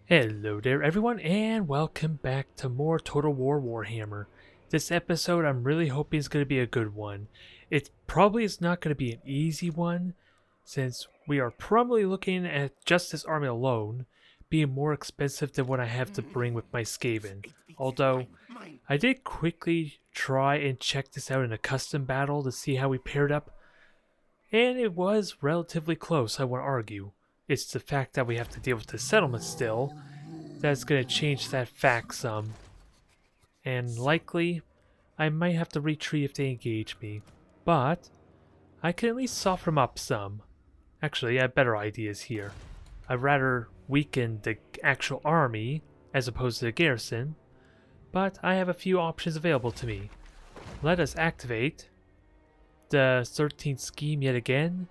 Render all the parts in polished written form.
Hello there everyone and welcome back to more Total War Warhammer. This episode I'm really hoping is going to be a good one. It probably is not going to be an easy one since we are probably looking at just this army alone being more expensive than what I have to bring with my Skaven. Although I did quickly try and check this out in a custom battle to see how we paired up, and it was relatively close, I won't argue. It's the fact that we have to deal with the settlement still that's going to change that fact some. And likely, I might have to retreat if they engage me. But, I can at least soften them up some. Actually, I have better ideas here. I'd rather weaken the actual army as opposed to the garrison, but I have a few options available to me. Let us activate the 13th scheme yet again.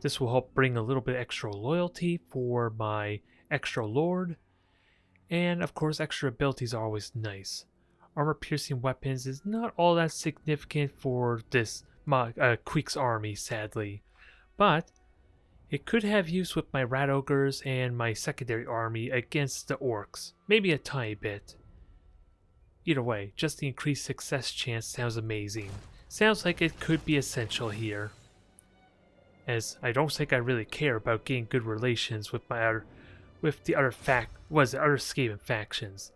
This will help bring a little bit extra loyalty for my extra lord. And of course, extra abilities are always nice. Armor-piercing weapons is not all that significant for this Queek's army, sadly. But it could have use with my rat ogres and my secondary army against the orcs. Maybe a tiny bit. Either way, just the increased success chance sounds amazing. Sounds like it could be essential here, as I don't think I really care about getting good relations with the other Skaven factions.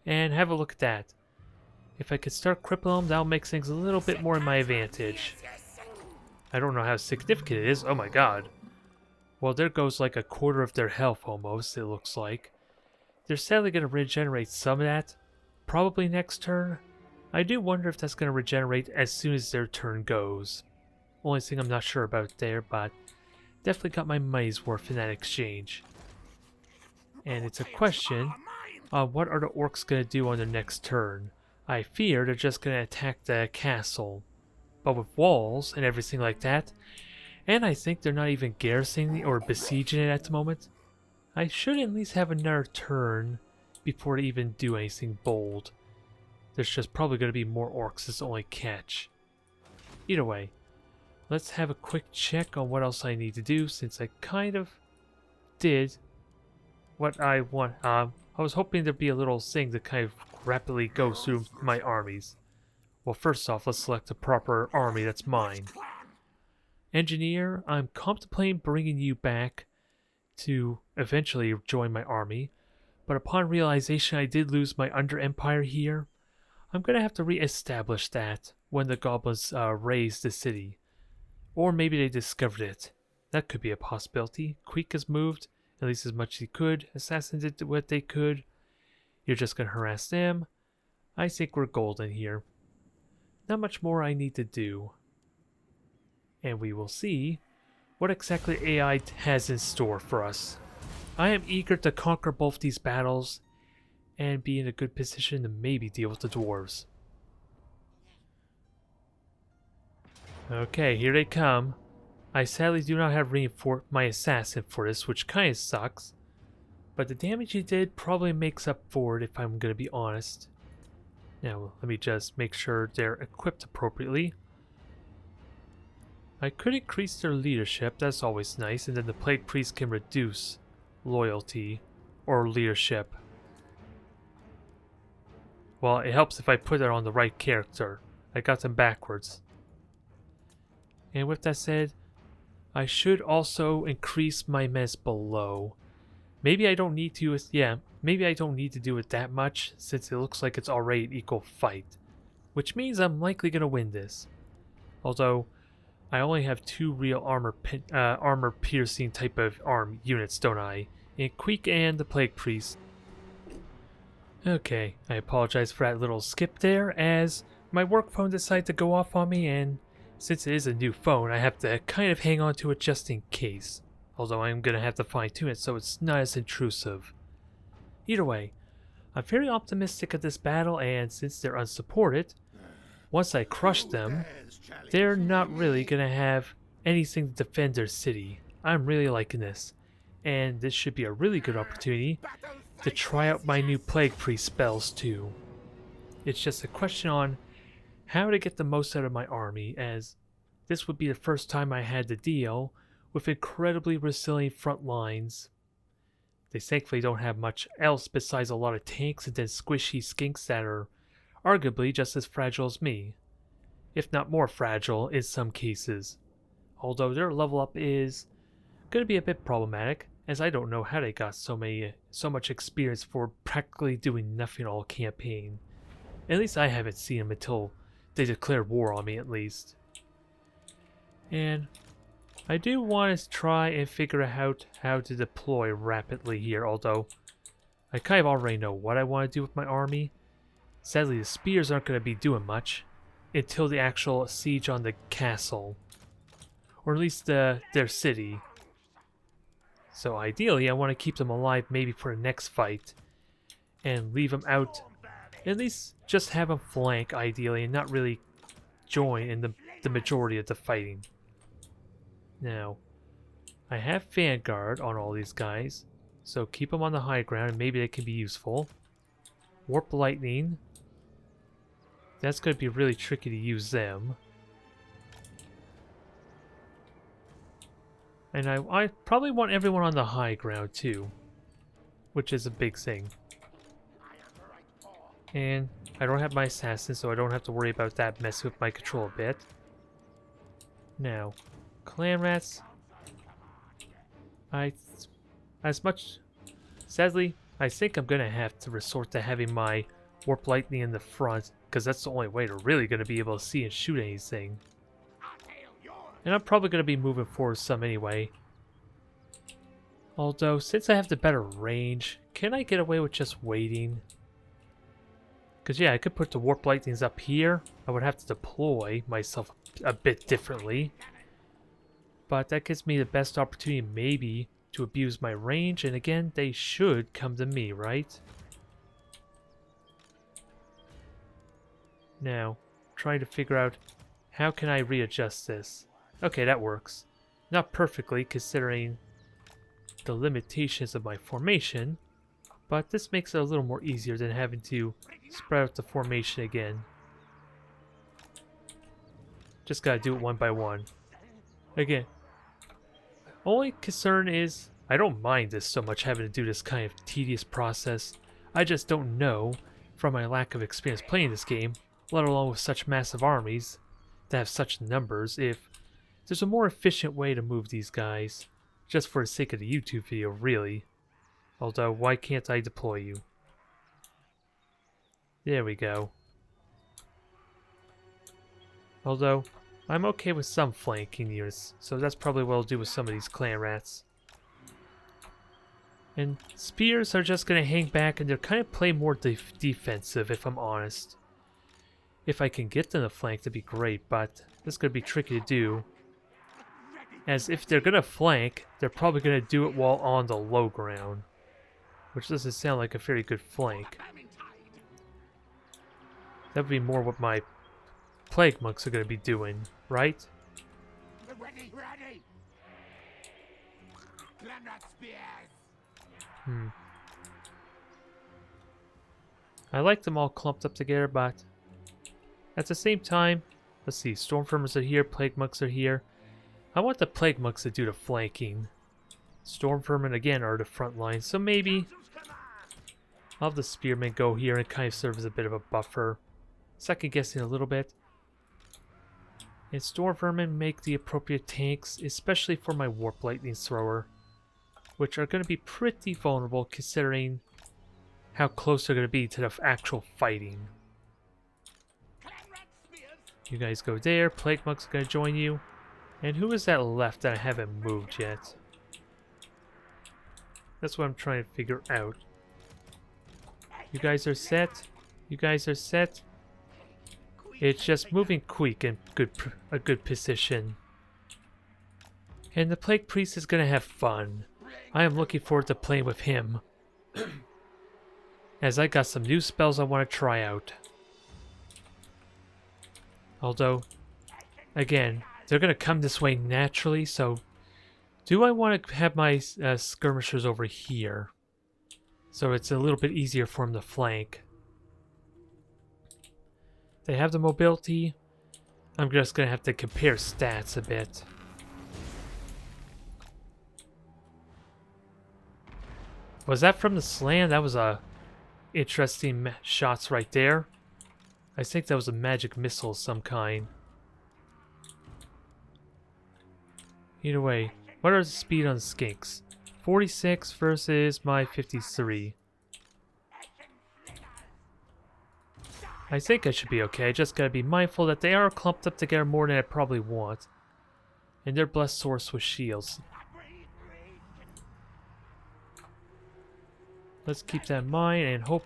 And have a look at that. If I could start crippling them, that'll make things a little bit more in my advantage. I don't know how significant it is. Oh my god. Well, there goes like a quarter of their health almost, it looks like. They're sadly going to regenerate some of that, probably next turn. I do wonder if that's going to regenerate as soon as their turn goes. Only thing I'm not sure about there, but definitely got my money's worth in that exchange. And it's a question of what are the orcs going to do on their next turn. I fear they're just going to attack the castle, but with walls and everything like that, and I think they're not even garrisoning or besieging it at the moment. I should at least have another turn before they even do anything bold. There's just probably going to be more orcs as the only catch. Either way, let's have a quick check on what else I need to do, since I kind of did what I want. I was hoping there'd be a little thing to kind of rapidly go through my armies. Well, first off, let's select the proper army that's mine. Engineer, I'm contemplating bringing you back to eventually join my army, but upon realization I did lose my Under Empire here, I'm going to have to re-establish that when the goblins raise the city. Or maybe they discovered it. That could be a possibility. Queek has moved, at least as much as he could. Assassins did what they could. You're just going to harass them. I think we're golden here. Not much more I need to do. And we will see what exactly AI has in store for us. I am eager to conquer both these battles and be in a good position to maybe deal with the dwarves. Okay, here they come. I sadly do not have reinforced my assassin for this, which kind of sucks. But the damage he did probably makes up for it if I'm going to be honest. Now, let me just make sure they're equipped appropriately. I could increase their leadership, that's always nice, and then the Plague Priest can reduce loyalty or leadership. Well, it helps if I put it on the right character. I got them backwards. And with that said, I should also increase my mess below. Maybe I don't need to, maybe I don't need to do it that much since it looks like it's already an equal fight. Which means I'm likely going to win this. Although, I only have 2 real armor-piercing type of arm units, don't I? In Queek and the Plague Priest. Okay, I apologize for that little skip there, as my work phone decided to go off on me, and since it is a new phone, I have to kind of hang on to it just in case. Although I'm going to have to fine-tune it so it's not as intrusive. Either way, I'm very optimistic of this battle, and since they're unsupported, once I crush them, they're not really going to have anything to defend their city. I'm really liking this, and this should be a really good opportunity to try out my new Plague Priest spells too. It's just a question on how to get the most out of my army, as this would be the first time I had to deal with incredibly resilient front lines They thankfully don't have much else besides a lot of tanks and then squishy skinks that are arguably just as fragile as me, if not more fragile in some cases. Although their level up is going to be a bit problematic, as I don't know how they got so much experience for practically doing nothing all campaign. At least I haven't seen them until they declared war on me, at least. And I do want to try and figure out how to deploy rapidly here, although I kind of already know what I want to do with my army. Sadly, the spears aren't going to be doing much until the actual siege on the castle, or at least their city. So ideally, I want to keep them alive maybe for the next fight, and leave them out, at least just have them flank ideally, and not really join in the majority of the fighting. Now, I have Vanguard on all these guys, so keep them on the high ground and maybe they can be useful. Warp Lightning. That's going to be really tricky to use them. And I probably want everyone on the high ground too, which is a big thing. And I don't have my assassin, so I don't have to worry about that messing with my control a bit. Now, clan rats. Sadly, I think I'm gonna have to resort to having my Warp Lightning in the front, because that's the only way they're really gonna be able to see and shoot anything. And I'm probably gonna be moving forward some anyway. Although, since I have the better range, can I get away with just waiting? Because yeah, I could put the Warp Lightnings up here. I would have to deploy myself a bit differently. But that gives me the best opportunity maybe to abuse my range, and again, they should come to me, right? Now, trying to figure out how can I readjust this. Okay, that works. Not perfectly considering the limitations of my formation, but this makes it a little more easier than having to spread out the formation again. Just gotta do it one by one. Again, only concern is I don't mind this so much, having to do this kind of tedious process. I just don't know, from my lack of experience playing this game, let alone with such massive armies that have such numbers, if there's a more efficient way to move these guys, just for the sake of the YouTube video, really. Although, why can't I deploy you? There we go. Although, I'm okay with some flanking units, so that's probably what I'll do with some of these clan rats. And spears are just going to hang back, and they're kind of play more defensive, if I'm honest. If I can get them to flank, that'd be great, but this is going to be tricky to do. As if they're going to flank, they're probably going to do it while on the low ground, which doesn't sound like a very good flank. That would be more what my plague monks are going to be doing, right? I like them all clumped up together, but at the same time, let's see, Stormvermers are here, plague monks are here. I want the plague monks to do the flanking. Stormvermin again are the front line, so maybe I'll have the spearmen go here and kind of serve as a bit of a buffer. Second guessing a little bit. And Stormvermin make the appropriate tanks, especially for my Warp Lightning Thrower, which are going to be pretty vulnerable considering how close they're going to be to the actual fighting. You guys go there, Plague Monks are going to join you. And who is that left that I haven't moved yet? That's what I'm trying to figure out. You guys are set. You guys are set. It's just moving quick and a good position. And the Plague Priest is going to have fun. I am looking forward to playing with him. As I got some new spells I want to try out. Although, again, they're going to come this way naturally, so do I want to have my skirmishers over here? So it's a little bit easier for them to flank. They have the mobility. I'm just going to have to compare stats a bit. Was that from the slam? That was a interesting shots right there. I think that was a magic missile of some kind. Either way, what are the speed on the skinks? 46 versus my 53. I think I should be okay. I just gotta be mindful that they are clumped up together more than I probably want. And they're blessed source with shields. Let's keep that in mind and hope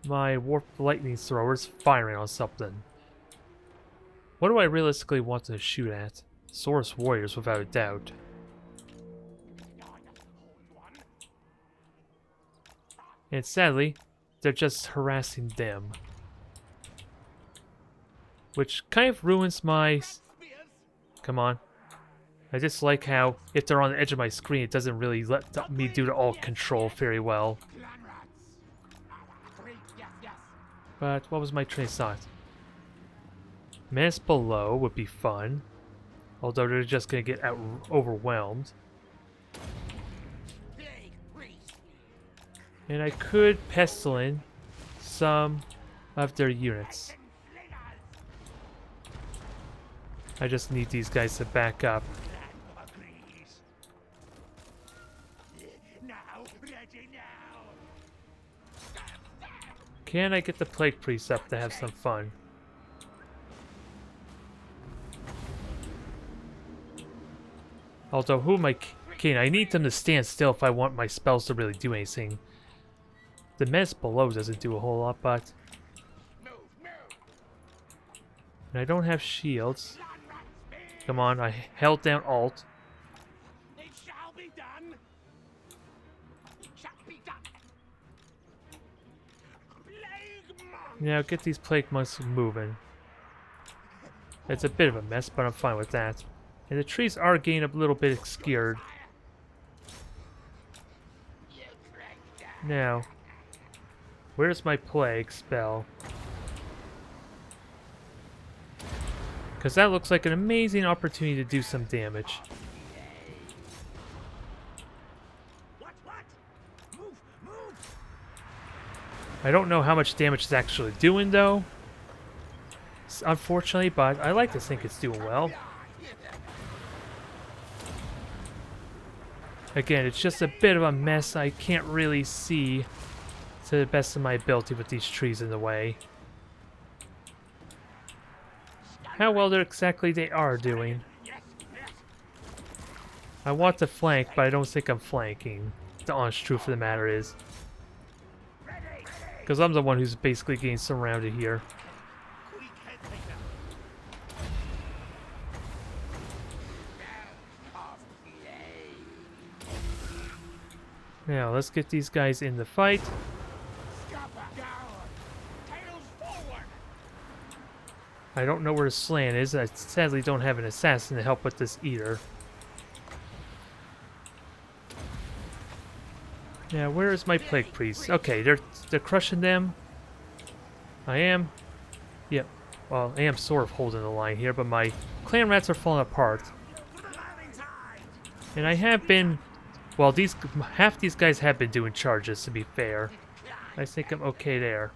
my warp lightning thrower's firing on something. What do I realistically want to shoot at? Source warriors, without a doubt. And sadly, they're just harassing them. Which kind of ruins my... Come on. I just like how, if they're on the edge of my screen, it doesn't really let me do the alt control very well. But what was my train of thought? Menace below would be fun. Although they're just going to get overwhelmed. And I could pestilence some of their units. I just need these guys to back up. Can I get the Plague Priest up to have some fun? Although, who am I kidding? I need them to stand still if I want my spells to really do anything. The menace below doesn't do a whole lot, but... And I don't have shields. Come on, I held down Alt. Now get these plague monks moving. It's a bit of a mess, but I'm fine with that. And the trees are getting a little bit obscured. Now, where's my plague spell? Because that looks like an amazing opportunity to do some damage. I don't know how much damage it's actually doing, though. Unfortunately, but I like to think it's doing well. Again, it's just a bit of a mess. I can't really see to the best of my ability with these trees in the way. How well exactly they are doing. I want to flank, but I don't think I'm flanking. The honest truth of the matter is. Because I'm the one who's basically getting surrounded here. Now, let's get these guys in the fight. I don't know where the slant is. I sadly don't have an assassin to help with this either. Yeah, where is my Plague Priest? Okay, they're crushing them. I am... Yep. Well, I am sort of holding the line here, but my clan rats are falling apart. And I have been... Well, half these guys have been doing charges, to be fair. I think I'm okay there.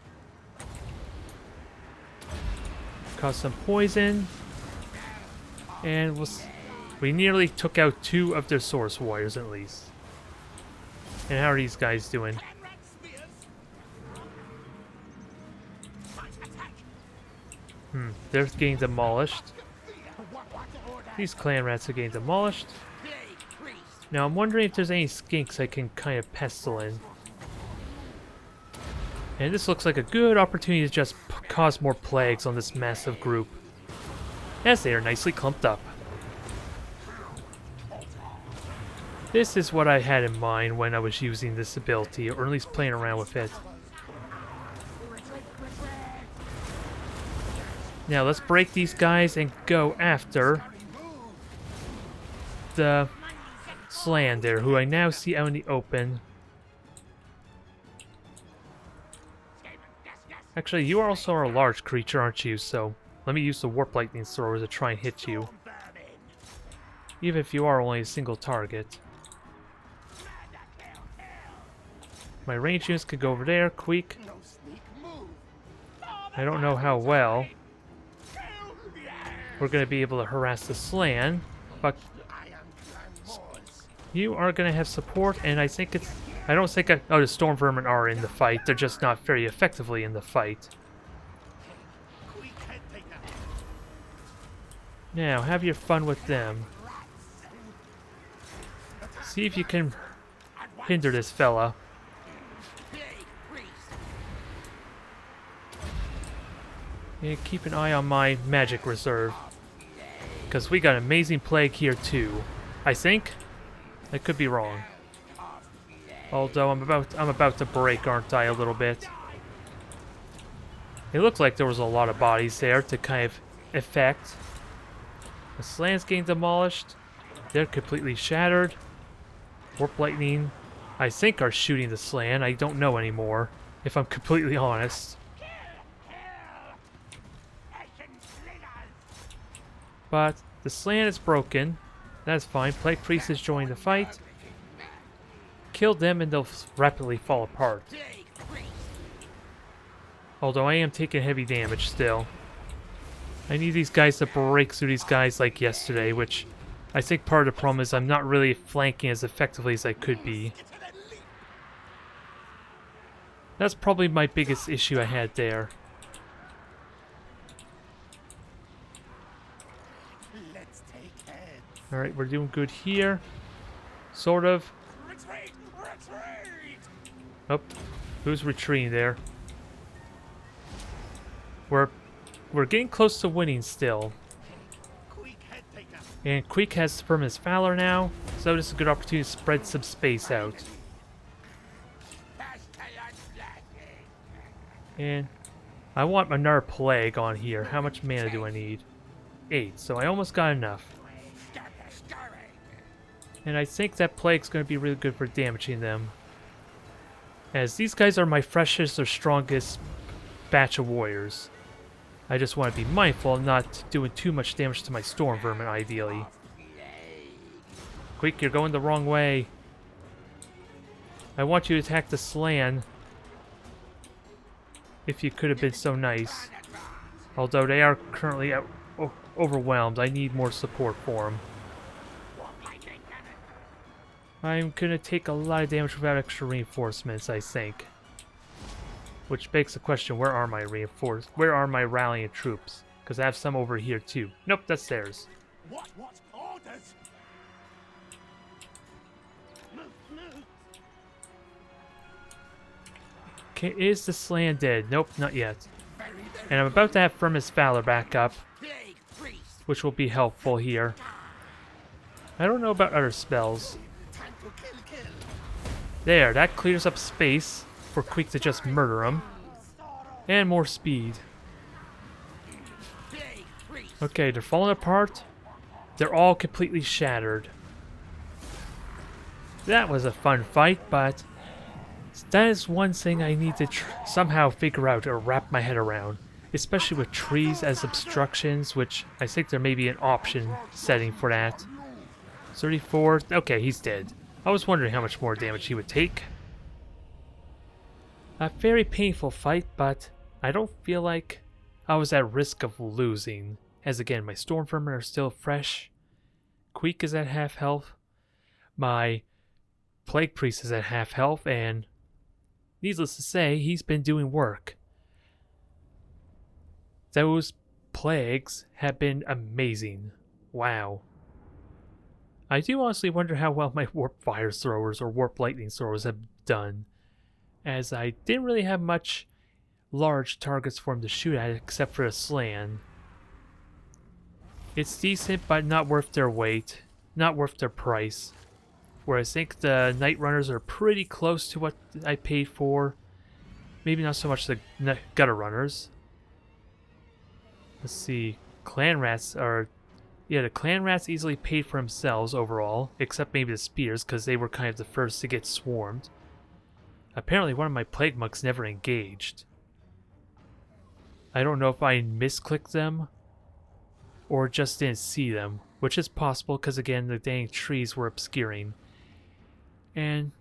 Cause some poison. And we nearly took out 2 of their source warriors, at least. And how are these guys doing? They're getting demolished. These clan rats are getting demolished. Now I'm wondering if there's any skinks I can kind of pestle in. And this looks like a good opportunity to just cause more plagues on this massive group. As they are nicely clumped up. This is what I had in mind when I was using this ability, or at least playing around with it. Now let's break these guys and go after the Slander, who I now see out in the open. Actually, you also are a large creature, aren't you? So let me use the Warp Lightning Thrower to try and hit you. Even if you are only a single target. My range units could go over there, Queek. I don't know how well we're going to be able to harass the Slan, but you are going to have support, and I think it's... I don't think... oh, the Storm Vermin are in the fight. They're just not very effectively in the fight. Now, have your fun with them. See if you can hinder this fella. And keep an eye on my magic reserve. Because we got amazing plague here too. I think. I could be wrong. Although I'm about to break, aren't I, a little bit. It looked like there was a lot of bodies there to kind of affect. The Slan's getting demolished. They're completely shattered. Warp Lightning, I think, are shooting the Slan. I don't know anymore, if I'm completely honest. But the Slan is broken. That's fine. Plague Priest is joining the fight. Kill them and they'll rapidly fall apart. Although I am taking heavy damage still. I need these guys to break through these guys like yesterday, which I think part of the problem is I'm not really flanking as effectively as I could be. That's probably my biggest issue I had there. Alright, we're doing good here. Sort of. Oh, who's retreating there? We're getting close to winning still. And Queek has Firmus Valor now, so this is a good opportunity to spread some space out. And I want another plague on here. How much mana do I need? 8, so I almost got enough. And I think that plague's going to be really good for damaging them. As these guys are my freshest or strongest batch of warriors. I just want to be mindful of not doing too much damage to my Storm Vermin, ideally. Quick, you're going the wrong way. I want you to attack the Slan. If you could have been so nice. Although they are currently overwhelmed, I need more support for them. I'm gonna take a lot of damage without extra reinforcements, I think. Which begs the question, where are my rallying troops? Because I have some over here too. Nope, that's theirs. What orders? Okay, is the Slan dead? Nope, not yet. And I'm about to have Firmus Valor back up, which will be helpful here. I don't know about other spells. There, that clears up space for Queek to just murder him. And more speed. Okay, they're falling apart. They're all completely shattered. That was a fun fight, but that is one thing I need to somehow figure out or wrap my head around. Especially with trees as obstructions, which I think there may be an option setting for that. 34, okay, he's dead. I was wondering how much more damage he would take. A very painful fight, but I don't feel like I was at risk of losing. As again, my Storm Vermin are still fresh. Queek is at half health. My Plague Priest is at half health, and needless to say, he's been doing work. Those plagues have been amazing. Wow. I do honestly wonder how well my Warp Fire Throwers or Warp Lightning Throwers have done, as I didn't really have much large targets for him to shoot at except for a Slan. It's decent, but not worth their weight, not worth their price. Whereas I think the Night Runners are pretty close to what I paid for. Maybe not so much the Gutter Runners. Let's see, Clan Rats are... Yeah, the Clan Rats easily paid for themselves overall, except maybe the Spears, because they were kind of the first to get swarmed. Apparently one of my Plague Monks never engaged. I don't know if I misclicked them, or just didn't see them, which is possible, because again, the dang trees were obscuring. And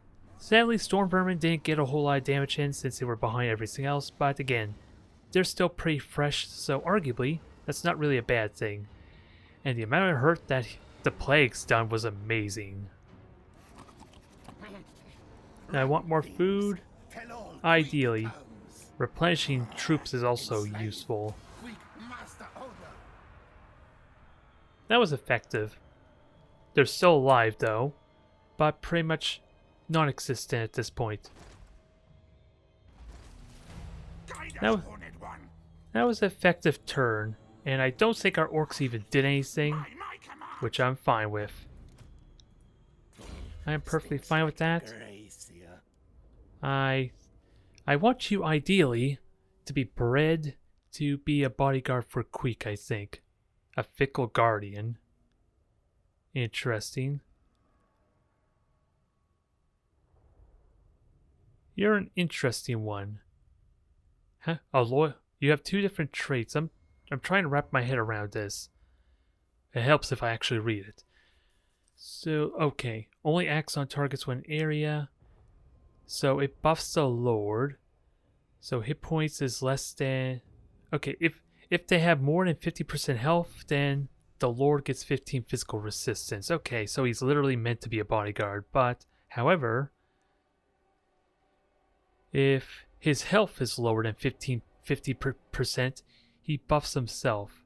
Sadly, storm vermin didn't get a whole lot of damage in since they were behind everything else, but again, they're still pretty fresh, so arguably, that's not really a bad thing. And the amount of hurt that the plague's done was amazing. Now I want more food. Ideally, replenishing troops is also useful. That was effective. They're still alive though, but pretty much non-existent at this point. That was an effective turn, and I don't think our orcs even did anything, which I'm fine with. I am perfectly fine with that. I want you ideally to be bred to be a bodyguard for Queek, I think. A fickle guardian. Interesting. You're an interesting one. Huh? Oh, loyal. You have two different traits. I'm trying to wrap my head around this. It helps if I actually read it. So, okay. Only acts on targets when area. So it buffs the Lord. So hit points is less than... Okay, if they have more than 50% health, then the Lord gets 15 physical resistance. Okay, so he's literally meant to be a bodyguard. But, however, if his health is lower than 50%, he buffs himself.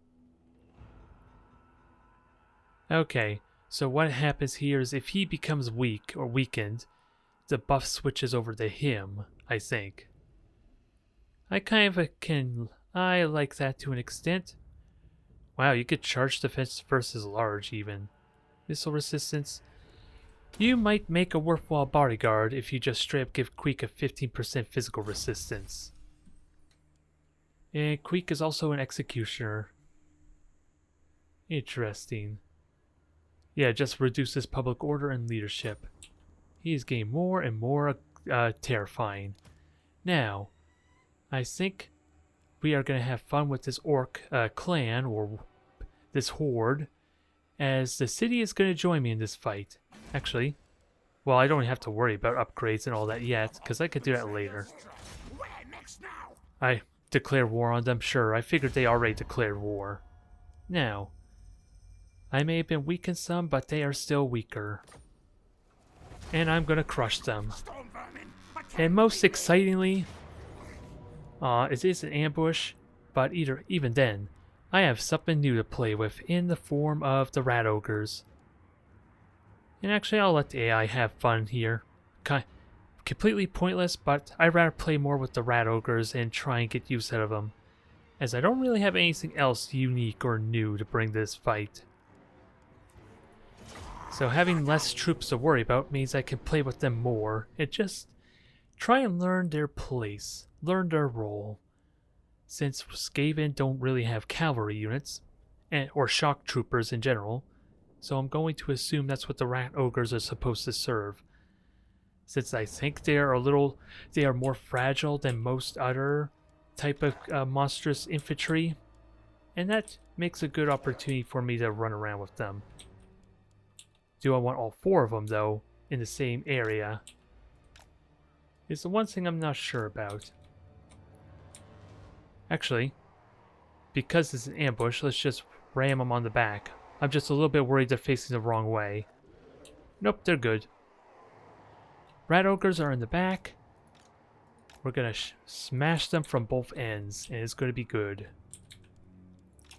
Okay, so what happens here is if he becomes weak or weakened, the buff switches over to him, I think. I like that to an extent. Wow, you get charge defense versus large even. Missile resistance. You might make a worthwhile bodyguard if you just straight up give Queek a 15% physical resistance. And Queek is also an executioner. Interesting. Yeah, just reduces public order and leadership. He is getting more and more terrifying. Now, I think we are going to have fun with this orc clan, or this horde, as the city is going to join me in this fight. Actually, well, I don't have to worry about upgrades and all that yet, because I could do that later. I declare war on them, sure. I figured they already declared war. Now, I may have been weakened some, but they are still weaker. And I'm going to crush them. And most excitingly, it is an ambush, but even then, I have something new to play with in the form of the rat ogres. And actually, I'll let the AI have fun here. Completely pointless, but I'd rather play more with the rat ogres and try and get use out of them, as I don't really have anything else unique or new to bring to this fight. So having less troops to worry about means I can play with them more and just try and learn their place, learn their role. Since Skaven don't really have cavalry units, or shock troopers in general, so I'm going to assume that's what the rat ogres are supposed to serve. Since I think they are more fragile than most other type of monstrous infantry, and that makes a good opportunity for me to run around with them. Do I want all four of them, though, in the same area? Is the one thing I'm not sure about. Actually, because it's an ambush, let's just ram them on the back. I'm just a little bit worried they're facing the wrong way. Nope, they're good. Rat ogres are in the back. We're gonna smash them from both ends, and it's gonna be good.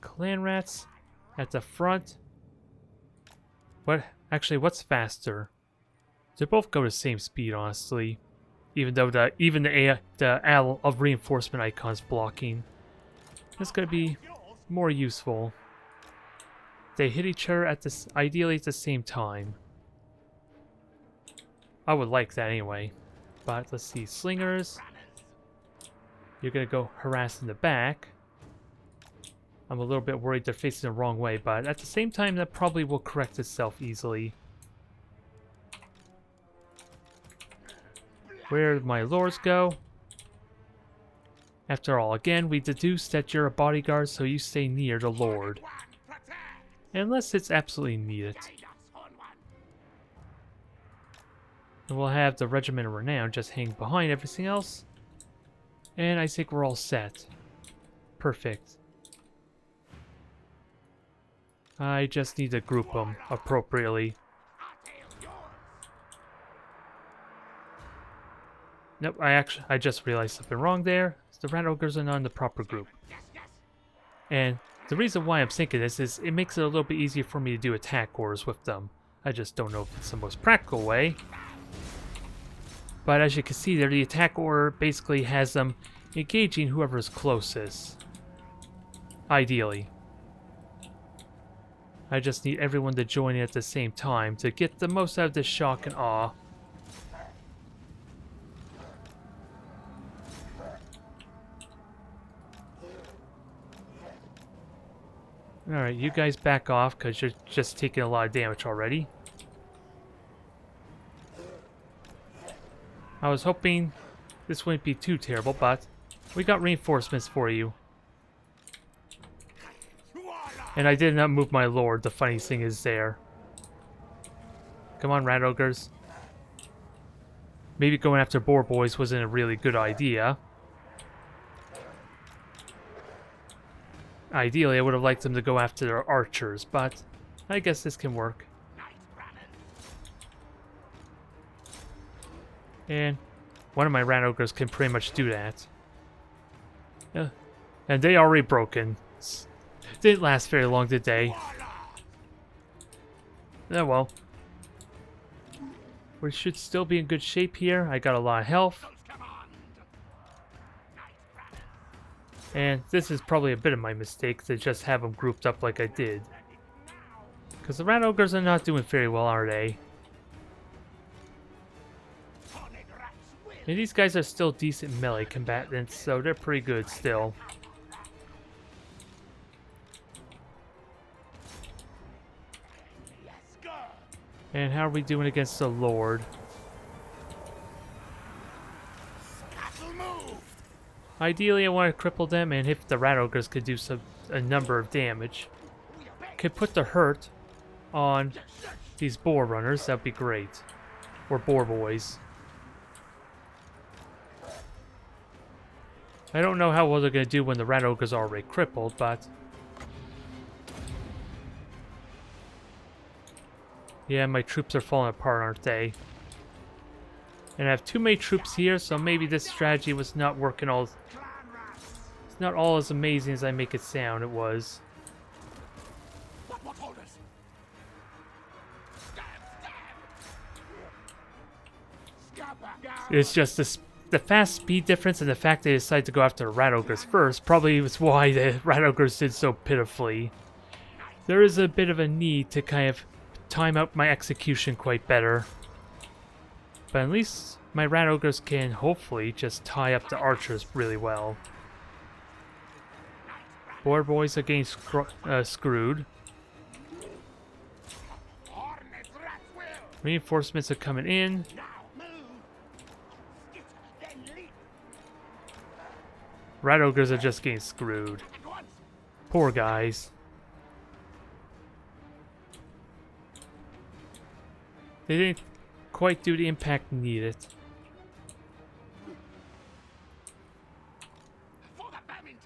Clan rats at the front. What's faster? They both go the same speed, honestly. Even though the owl of reinforcement icon's blocking. It's gonna be more useful. They hit each other ideally at the same time. I would like that anyway. But let's see, slingers. You're gonna go harass in the back. I'm a little bit worried they're facing the wrong way, but at the same time that probably will correct itself easily. Where did my lords go? After all, again, we deduced that you're a bodyguard, so you stay near the lord. Unless it's absolutely needed. And we'll have the Regiment of Renown just hang behind everything else. And I think we're all set. Perfect. I just need to group them appropriately. Nope, I just realized something wrong there. The Rat Ogres are not in the proper group. And the reason why I'm thinking this is it makes it a little bit easier for me to do attack orders with them. I just don't know if it's the most practical way. But as you can see there, the attack order basically has them engaging whoever is closest. Ideally. I just need everyone to join in at the same time to get the most out of this shock and awe. Alright, you guys back off because you're just taking a lot of damage already. I was hoping this wouldn't be too terrible, but we got reinforcements for you. And I did not move my lord, the funny thing is there. Come on, Rat Ogres. Maybe going after Boar Boys wasn't a really good idea. Ideally, I would have liked them to go after their archers, but I guess this can work. And one of my Rat Ogres can pretty much do that. And they already broken. Didn't last very long, did they? Oh well. We should still be in good shape here. I got a lot of health. And this is probably a bit of my mistake to just have them grouped up like I did. Because the Rat Ogres are not doing very well, are they? And these guys are still decent melee combatants, so they're pretty good still. And how are we doing against the Lord? Ideally, I want to cripple them, and if the Rat Ogres could do a number of damage, could put the hurt on these Boar Runners, that'd be great. Or Boar Boys. I don't know how well they're going to do when the Rat Ogres are already crippled, but... yeah, my troops are falling apart, aren't they? And I have too many troops here, so maybe this strategy was not working all... it's not all as amazing as I make it sound it was. It's just the fast speed difference and the fact they decided to go after the Rat Ogres first probably was why the Rat Ogres did so pitifully. There is a bit of a need to kind of time out my execution quite better. But at least my Rat Ogres can hopefully just tie up the archers really well. Boar Boys are getting screwed. Reinforcements are coming in. Rat Ogres are just getting screwed. Poor guys. They didn't quite do the impact needed.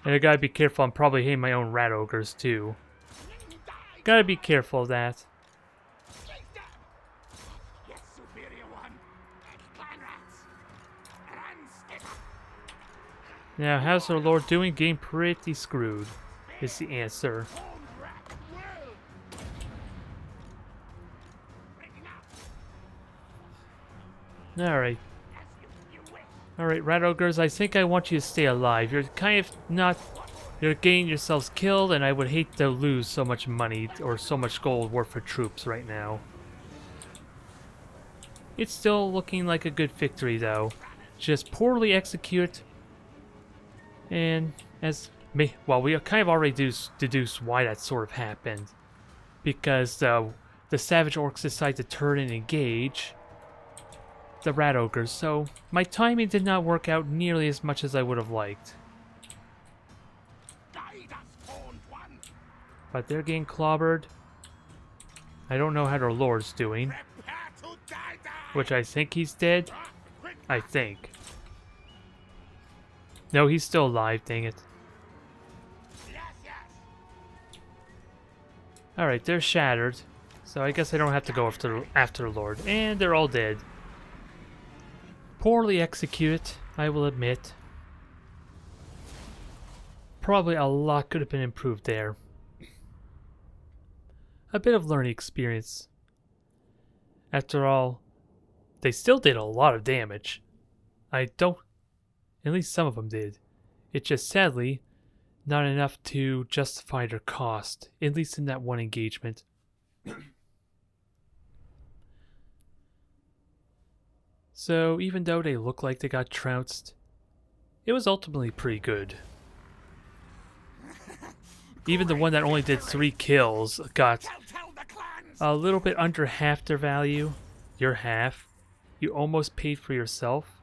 And I gotta be careful, I'm probably hitting my own Rat Ogres too. Gotta be careful of that. Now, how's our Lord doing? Getting pretty screwed, is the answer. Alright. Alright, Rat Ogres, I think I want you to stay alive. You're kind of not... you're getting yourselves killed, and I would hate to lose so much money or so much gold worth for troops right now. It's still looking like a good victory, though. Just poorly executed. And as... well, we kind of already deduced why that sort of happened. Because the Savage Orcs decide to turn and engage the Rat Ogres, so my timing did not work out nearly as much as I would have liked. But they're getting clobbered. I don't know how their Lord's doing. which I think he's dead. I think. No, he's still alive, dang it. Alright, they're shattered. So I guess I don't have to go after Lord. And they're all dead. Poorly executed, I will admit. Probably a lot could have been improved there. A bit of learning experience. After all, they still did a lot of damage. At least some of them did. It's just sadly not enough to justify their cost, at least in that one engagement. So even though they look like they got trounced, it was ultimately pretty good. Even the one that only did 3 kills got a little bit under half their value. Your half. You almost paid for yourself.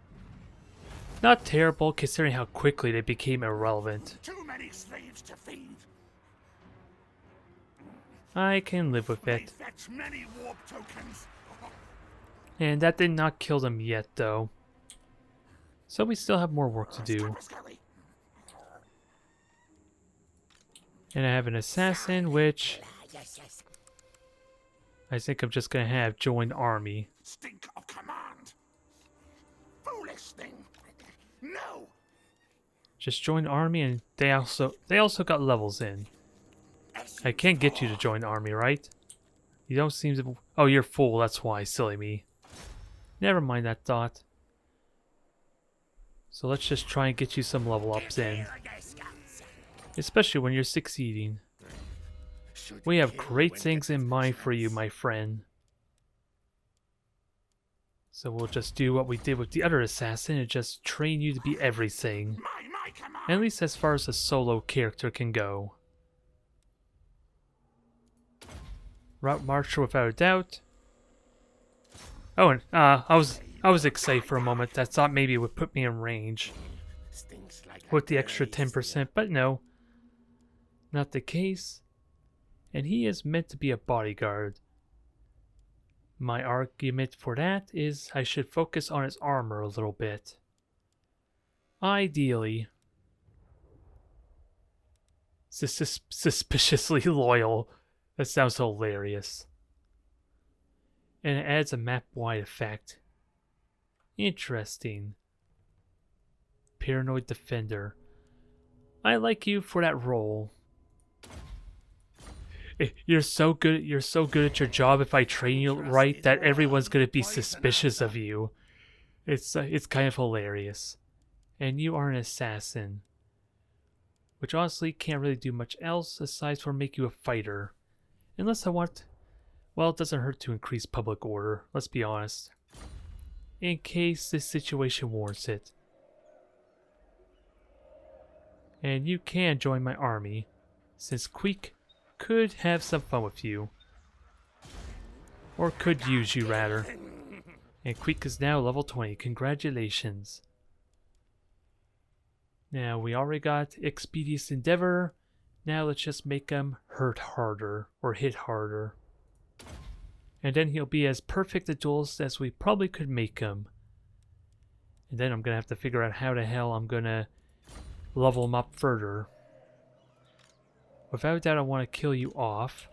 Not terrible considering how quickly they became irrelevant. Too many slaves to feed. I can live with They it. fetch many warp tokens. And that did not kill them yet, though. So we still have more work to do. And I have an assassin, which I think I'm just going to have join army. Stink of command. Foolish thing. No. Just join army, and they also got levels in. I can't get you to join army, right? You don't seem to... Oh, you're full, that's why, silly me. Never mind that thought. So let's just try and get you some level ups in. Especially when you're succeeding. We have great things in mind for you, my friend. So we'll just do what we did with the other assassin and just train you to be everything. My command. At least as far as a solo character can go. Route Marcher without a doubt. Oh, and I was excited for a moment. I thought maybe it would put me in range Stinks like with the extra 10%, but no. Not the case. And he is meant to be a bodyguard. My argument for that is I should focus on his armor a little bit. Ideally. Suspiciously loyal. That sounds hilarious. And it adds a map-wide effect. Interesting. Paranoid Defender. I like you for that role. You're so good at your job if I train you right that everyone's gonna be suspicious of you. It's kind of hilarious. And you are an assassin. Which honestly can't really do much else aside from make you a fighter. Unless I want... Well, it doesn't hurt to increase public order, let's be honest. In case this situation warrants it. And you can join my army, since Queek could have some fun with you. Or could use you, rather. And Queek is now level 20, congratulations. Now, we already got Expeditious Endeavor. Now let's just make him hurt harder, or hit harder. And then he'll be as perfect a duelist as we probably could make him. And then I'm going to have to figure out how the hell I'm going to level him up further. Without doubt, I want to kill you off.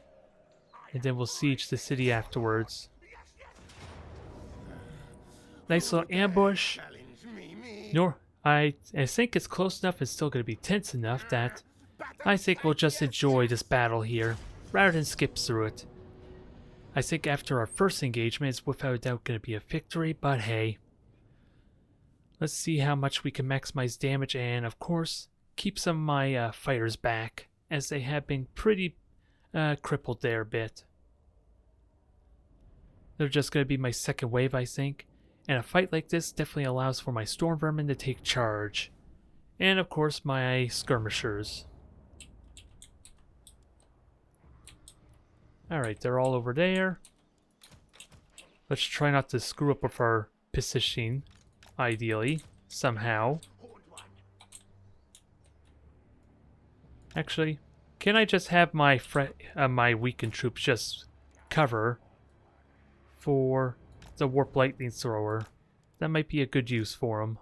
And then we'll siege the city afterwards. Nice little ambush. I think it's close enough and still going to be tense enough that I think we'll just enjoy this battle here, rather than skip through it. I think after our first engagement, it's without doubt going to be a victory, but hey. Let's see how much we can maximize damage and, of course, keep some of my fighters back, as they have been pretty crippled there a bit. They're just going to be my second wave, I think, and a fight like this definitely allows for my Storm Vermin to take charge. And, of course, my skirmishers. Alright, they're all over there. Let's try not to screw up with our positioning, ideally, somehow. Actually, can I just have my weakened troops just cover for the warp lightning thrower. That might be a good use for him.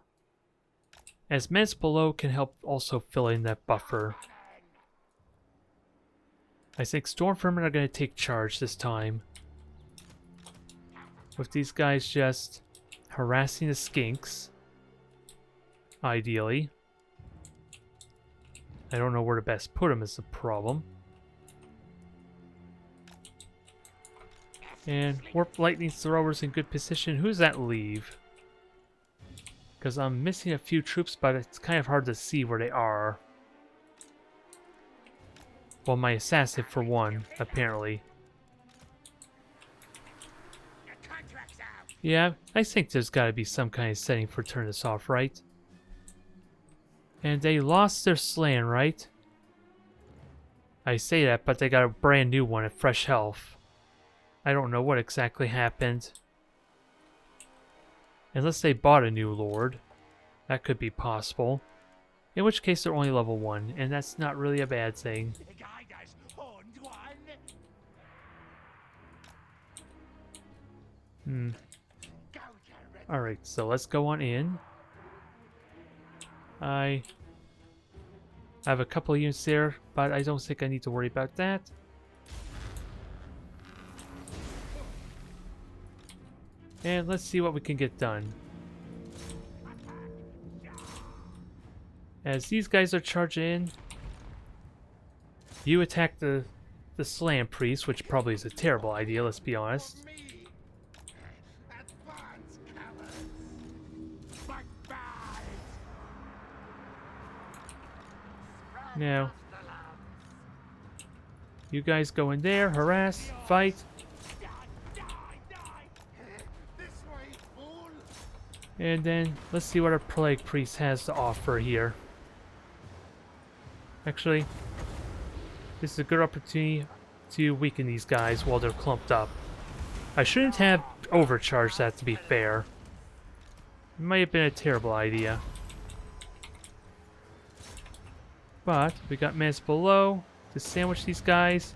As menace below can help also fill in that buffer. I think Stormvermin are going to take charge this time. With these guys just harassing the skinks. Ideally. I don't know where to best put them is the problem. And warp lightning throwers in good position. Who's that leave? Because I'm missing a few troops, but it's kind of hard to see where they are. Well, my assassin for one, apparently. Yeah, I think there's got to be some kind of setting for turn this off, right? And they lost their slan, right? I say that, but they got a brand new one at fresh health. I don't know what exactly happened. Unless they bought a new lord. That could be possible. In which case they're only level 1, and that's not really a bad thing. Alright, so let's go on in. I have a couple of units there, but I don't think I need to worry about that. And let's see what we can get done. As these guys are charging in, you attack the Slam Priest, which probably is a terrible idea, let's be honest. Now, you guys go in there, harass, fight. And then, let's see what our Plague Priest has to offer here. Actually, this is a good opportunity to weaken these guys while they're clumped up. I shouldn't have overcharged that, to be fair. It might have been a terrible idea. But, we got menace below to sandwich these guys.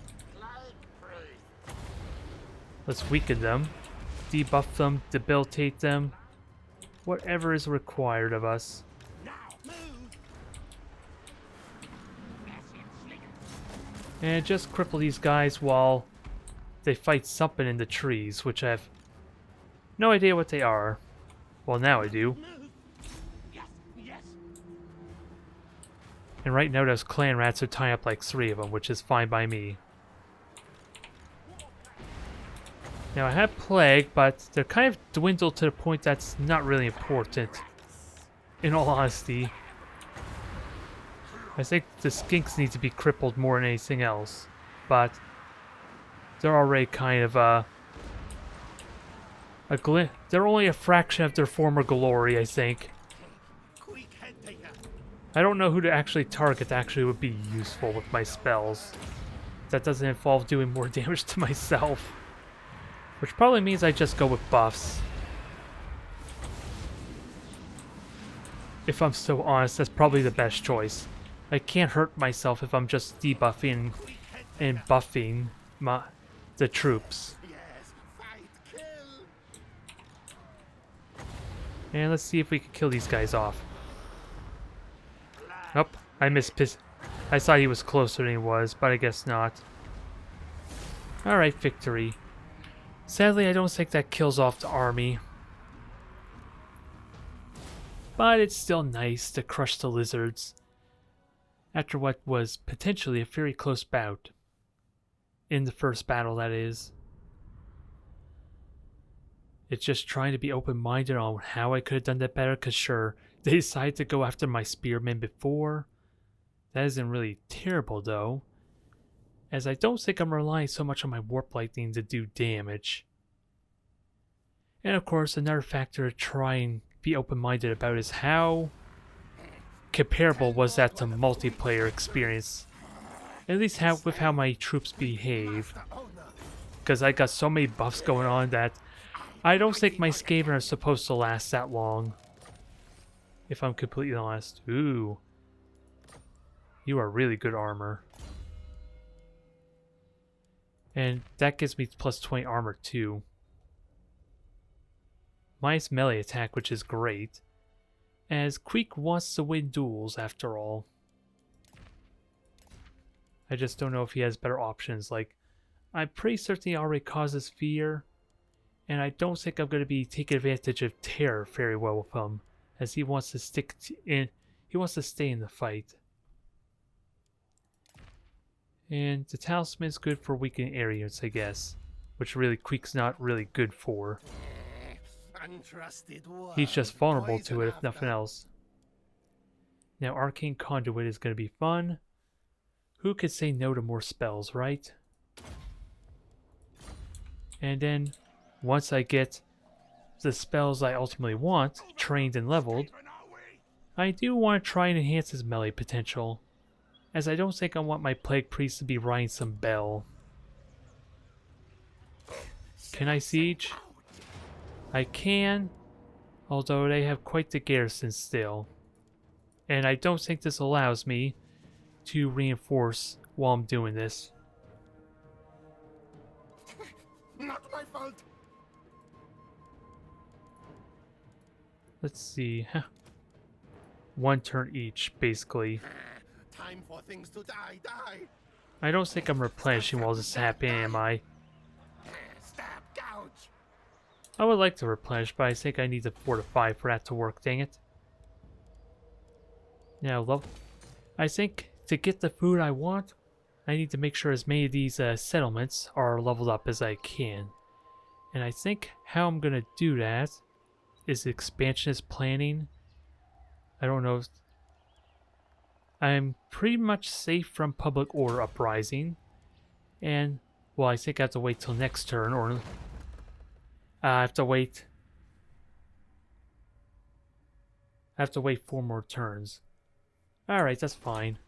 Let's weaken them. Debuff them, debilitate them. Whatever is required of us. And just cripple these guys while they fight something in the trees, which I have no idea what they are. Well, now I do. And right now those clan rats are tying up like 3 of them, which is fine by me. Now I have plague, but they're kind of dwindled to the point that's not really important. In all honesty. I think the skinks need to be crippled more than anything else. But they're already kind of they're only a fraction of their former glory, I think. I don't know who to actually target actually would be useful with my spells. That doesn't involve doing more damage to myself. Which probably means I just go with buffs. If I'm so honest, that's probably the best choice. I can't hurt myself if I'm just debuffing and buffing the troops. And let's see if we can kill these guys off. Nope, I missed. I thought he was closer than he was, but I guess not. Alright, victory. Sadly, I don't think that kills off the army. But it's still nice to crush the lizards. After what was potentially a very close bout. In the first battle, that is. It's just trying to be open-minded on how I could have done that better, because sure, they decided to go after my spearmen before. That isn't really terrible, though, as I don't think I'm relying so much on my warp lightning to do damage. And of course, another factor to try and be open-minded about is how comparable was that to multiplayer experience. At least with how my troops behave. Because I got so many buffs going on that I don't think my Skaven are supposed to last that long. If I'm completely honest. Ooh. You are really good armor. And that gives me plus 20 armor too. minus melee attack, which is great, as Creek wants to win duels after all. I just don't know if he has better options. Like, I'm pretty certain he already causes fear, and I don't think I'm going to be taking advantage of terror very well with him, as he wants to he wants to stay in the fight. And the talisman is good for weakening areas, I guess, which really Creek's not really good for. He's just vulnerable to it if nothing else. Now Arcane Conduit is going to be fun. Who could say no to more spells, right? And then, once I get the spells I ultimately want, trained and leveled, I do want to try and enhance his melee potential, as I don't think I want my Plague Priest to be riding some bell. Can I siege? I can, although they have quite the garrison still. And I don't think this allows me to reinforce while I'm doing this. Not my fault. Let's see. One turn each, basically. Time for things to die. I don't think I'm replenishing while this is happening, am I? Stab, gouge. I would like to replenish, but I think I need to fortify for that to work, dang it. Now, I think to get the food I want, I need to make sure as many of these settlements are leveled up as I can. And I think how I'm going to do that is expansionist planning. I don't know. I'm pretty much safe from public order uprising. And, well, I think I have to wait till next turn, or I have to wait 4 more turns. Alright, that's fine.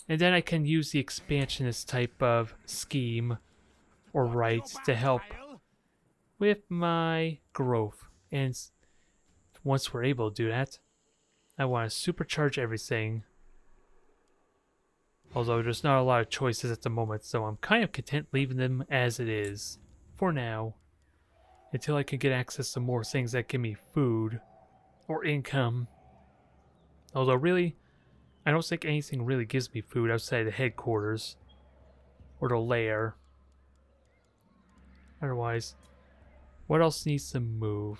And then I can use the expansionist type of scheme or rights to help with my growth. And once we're able to do that, I want to supercharge everything. Although there's not a lot of choices at the moment, so I'm kind of content leaving them as it is for now, until I can get access to more things that give me food or income. Although really, I don't think anything really gives me food outside the headquarters or the lair. Otherwise, what else needs to move?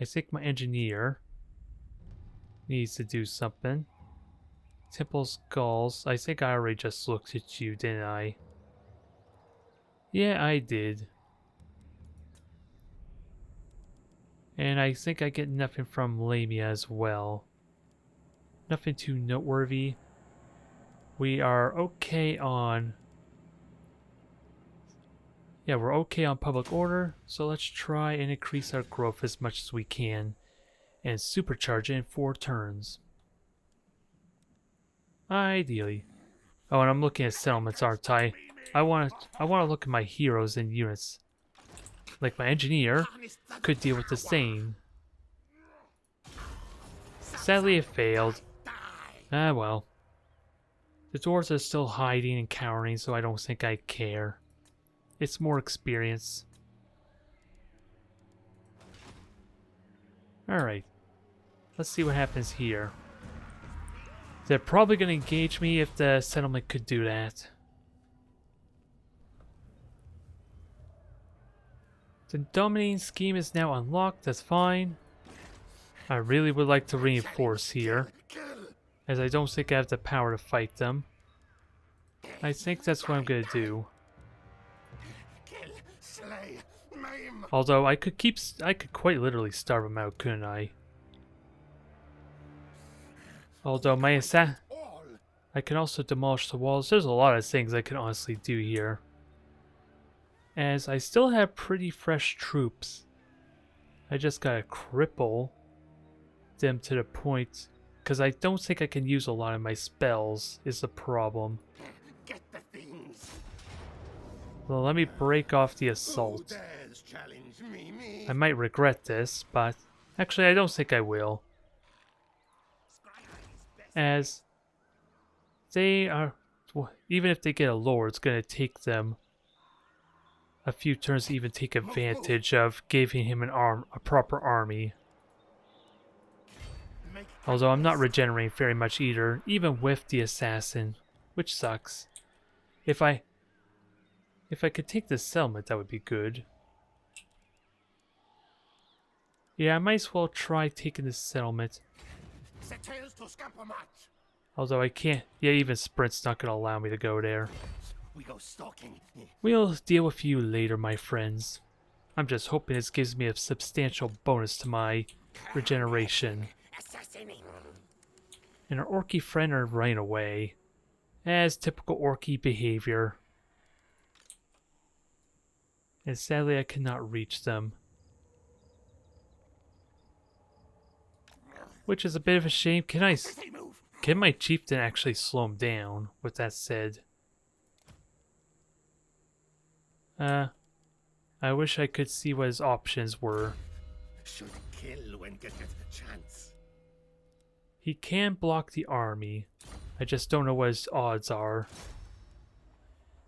I think my engineer needs to do something. Temple Skulls. I think I already just looked at you, didn't I? Yeah, I did. And I think I get nothing from Lamia as well. Nothing too noteworthy. We are okay on... Yeah, we're okay on public order, so let's try and increase our growth as much as we can and supercharge it in 4 turns. Ideally. Oh, and I'm looking at settlements, aren't I? I want to look at my heroes and units. Like my engineer could deal with the same. Sadly, it failed. Ah, well. The dwarves are still hiding and cowering, so I don't think I care. It's more experience. Alright. Let's see what happens here. They're probably going to engage me if the settlement could do that. The dominating scheme is now unlocked, that's fine. I really would like to reinforce here, as I don't think I have the power to fight them. I think that's what I'm going to do. Although I could quite literally starve them out, couldn't I? Although I can also demolish the walls. There's a lot of things I can honestly do here. As I still have pretty fresh troops. I just gotta cripple them to the point, because I don't think I can use a lot of my spells is the problem. Get the things. Well, let me break off the assault. I might regret this, but actually I don't think I will. As they are, even if they get a lore, it's going to take them a few turns to even take advantage of giving him a proper army. Make Although I'm not progress. regenerating very much either, even with the assassin, which sucks. If I could take this settlement, that would be good. Yeah, I might as well try taking this settlement. The tails to scamper match. Although I can't. Yeah, even sprint's not gonna allow me to go there. We go stalking. We'll deal with you later, my friends. I'm just hoping this gives me a substantial bonus to my regeneration. Assassinating. And our orky friend are running away. As typical orky behavior. And sadly I cannot reach them. Which is a bit of a shame. They move. Can my chieftain actually slow him down, with that said? I wish I could see what his options were. Should kill when get a chance. He can block the army. I just don't know what his odds are.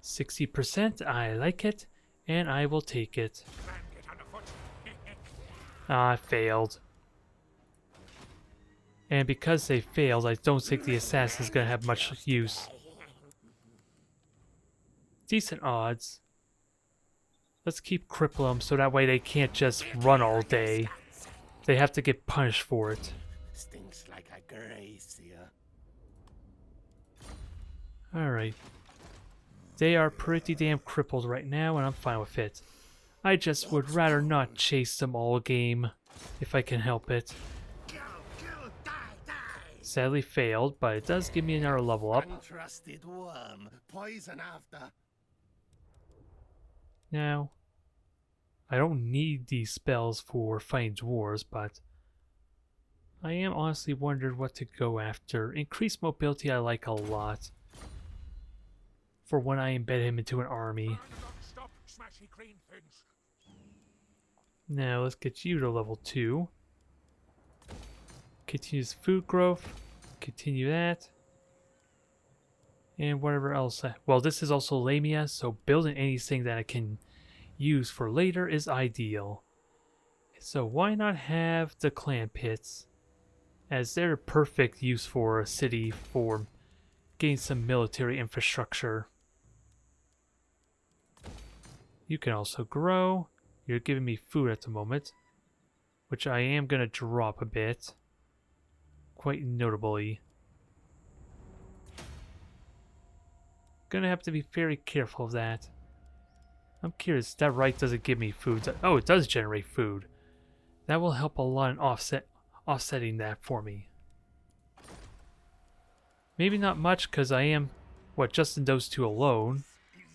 60%, I like it, and I will take it. Ah, I failed. And because they failed, I don't think the assassin's gonna have much use. Decent odds. Let's keep cripple them so that way they can't just run all day. They have to get punished for it. Stinks like a gracier. Alright. They are pretty damn crippled right now, and I'm fine with it. I just would rather not chase them all game, if I can help it. Kill, die, die. Sadly failed, but it does give me another level up. Untrusted worm. Poison after. Now, I don't need these spells for fighting dwarves, but I am honestly wondering what to go after. Increased mobility I like a lot. For when I embed him into an army. Now let's get you to level 2. Continues food growth. Continue that. And whatever else. Well, this is also Lamia, so building anything that I can use for later is ideal. So why not have the clan pits, as they're a perfect use for a city for getting some military infrastructure. You can also grow. You're giving me food at the moment, which I am going to drop a bit, quite notably. Gonna have to be very careful of that. I'm curious, that right doesn't give me food. Oh, it does generate food. That will help a lot in offsetting that for me. Maybe not much, because I am, just in those two alone.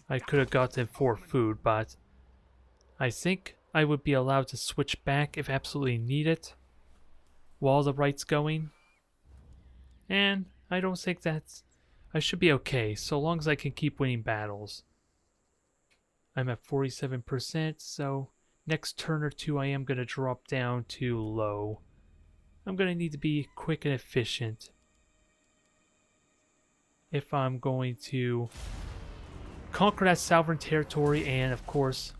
I could have gotten 4 food, but I think I would be allowed to switch back if absolutely needed while the right's going. And I don't think I should be okay, so long as I can keep winning battles. I'm at 47%, so next turn or two I am going to drop down to low. I'm going to need to be quick and efficient if I'm going to conquer that sovereign territory, and of course,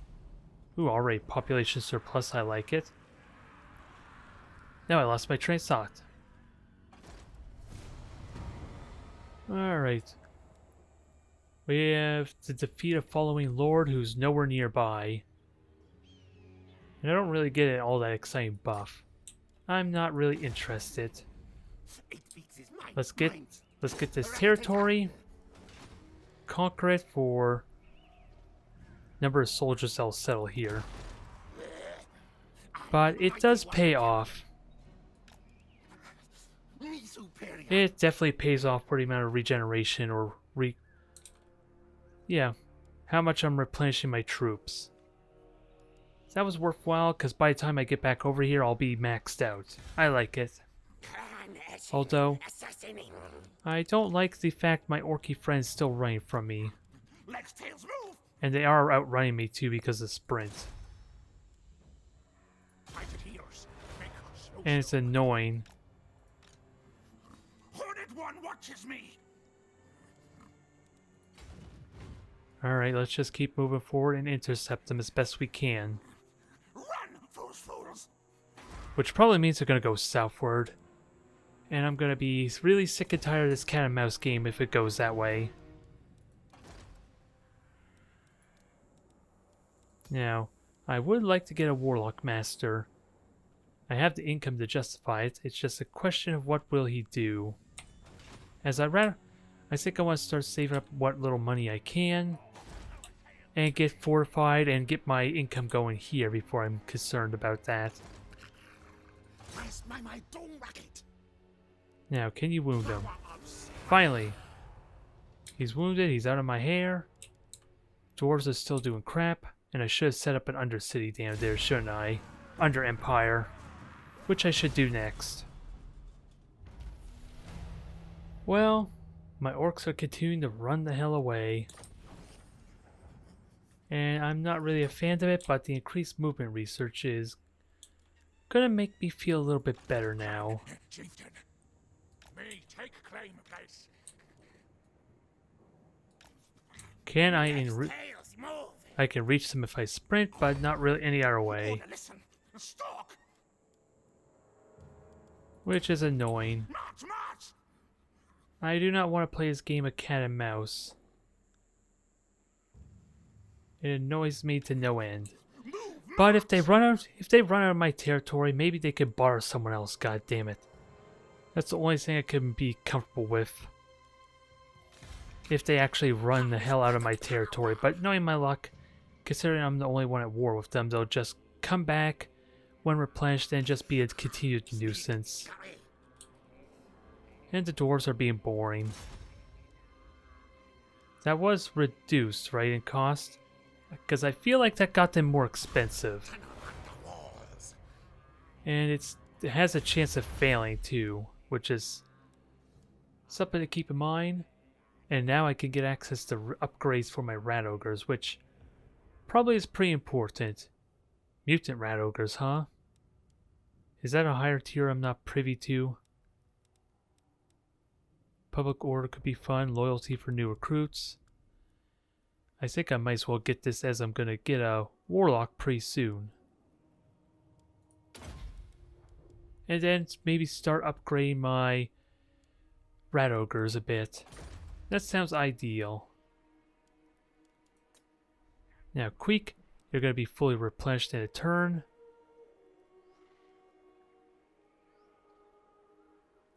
ooh, already population surplus, I like it. Now I lost my train of thought. Alright. We have to defeat a following lord who's nowhere nearby. And I don't really get all that exciting buff. I'm not really interested. Let's get this territory. Conquer it for number of soldiers that'll settle here. But it does pay off. It definitely pays off for the amount of regeneration or yeah, how much I'm replenishing my troops. That was worthwhile, because by the time I get back over here, I'll be maxed out. I like it. Although, I don't like the fact my orky friend's still running from me. And they are outrunning me too because of sprint. And it's annoying. Hornet one watches me. Alright, let's just keep moving forward and intercept them as best we can. Run, fools! Which probably means they're going to go southward. And I'm going to be really sick and tired of this cat and mouse game if it goes that way. Now, I would like to get a Warlock Master. I have the income to justify it. It's just a question of what will he do. I think I want to start saving up what little money I can. And get fortified and get my income going here before I'm concerned about that. Where's my doom racket? Now, can you wound him? Finally! He's wounded, he's out of my hair. Dwarves are still doing crap. And I should have set up an Undercity down there, shouldn't I? Under Empire. Which I should do next. Well, my orcs are continuing to run the hell away. And I'm not really a fan of it, but the increased movement research is gonna make me feel a little bit better now. Chieftain, me take claim place. Can I Tails, move. I can reach them if I sprint, but not really any other way. Listen, stalk. Which is annoying. March. I do not want to play this game of cat and mouse. It annoys me to no end. But if they run out of my territory, maybe they could borrow someone else, god damn it. That's the only thing I can be comfortable with. If they actually run the hell out of my territory. But knowing my luck, considering I'm the only one at war with them, they'll just come back when replenished and just be a continued nuisance. And the dwarves are being boring. That was reduced, right, in cost? Because I feel like that got them more expensive. And it has a chance of failing too, which is something to keep in mind. And now I can get access to upgrades for my rat ogres, which probably is pretty important. Mutant rat ogres, huh? Is that a higher tier I'm not privy to? Public order could be fun. Loyalty for new recruits. I think I might as well get this, as I'm going to get a warlock pretty soon. And then maybe start upgrading my rat ogres a bit. That sounds ideal. Now, Queek, you're going to be fully replenished in a turn.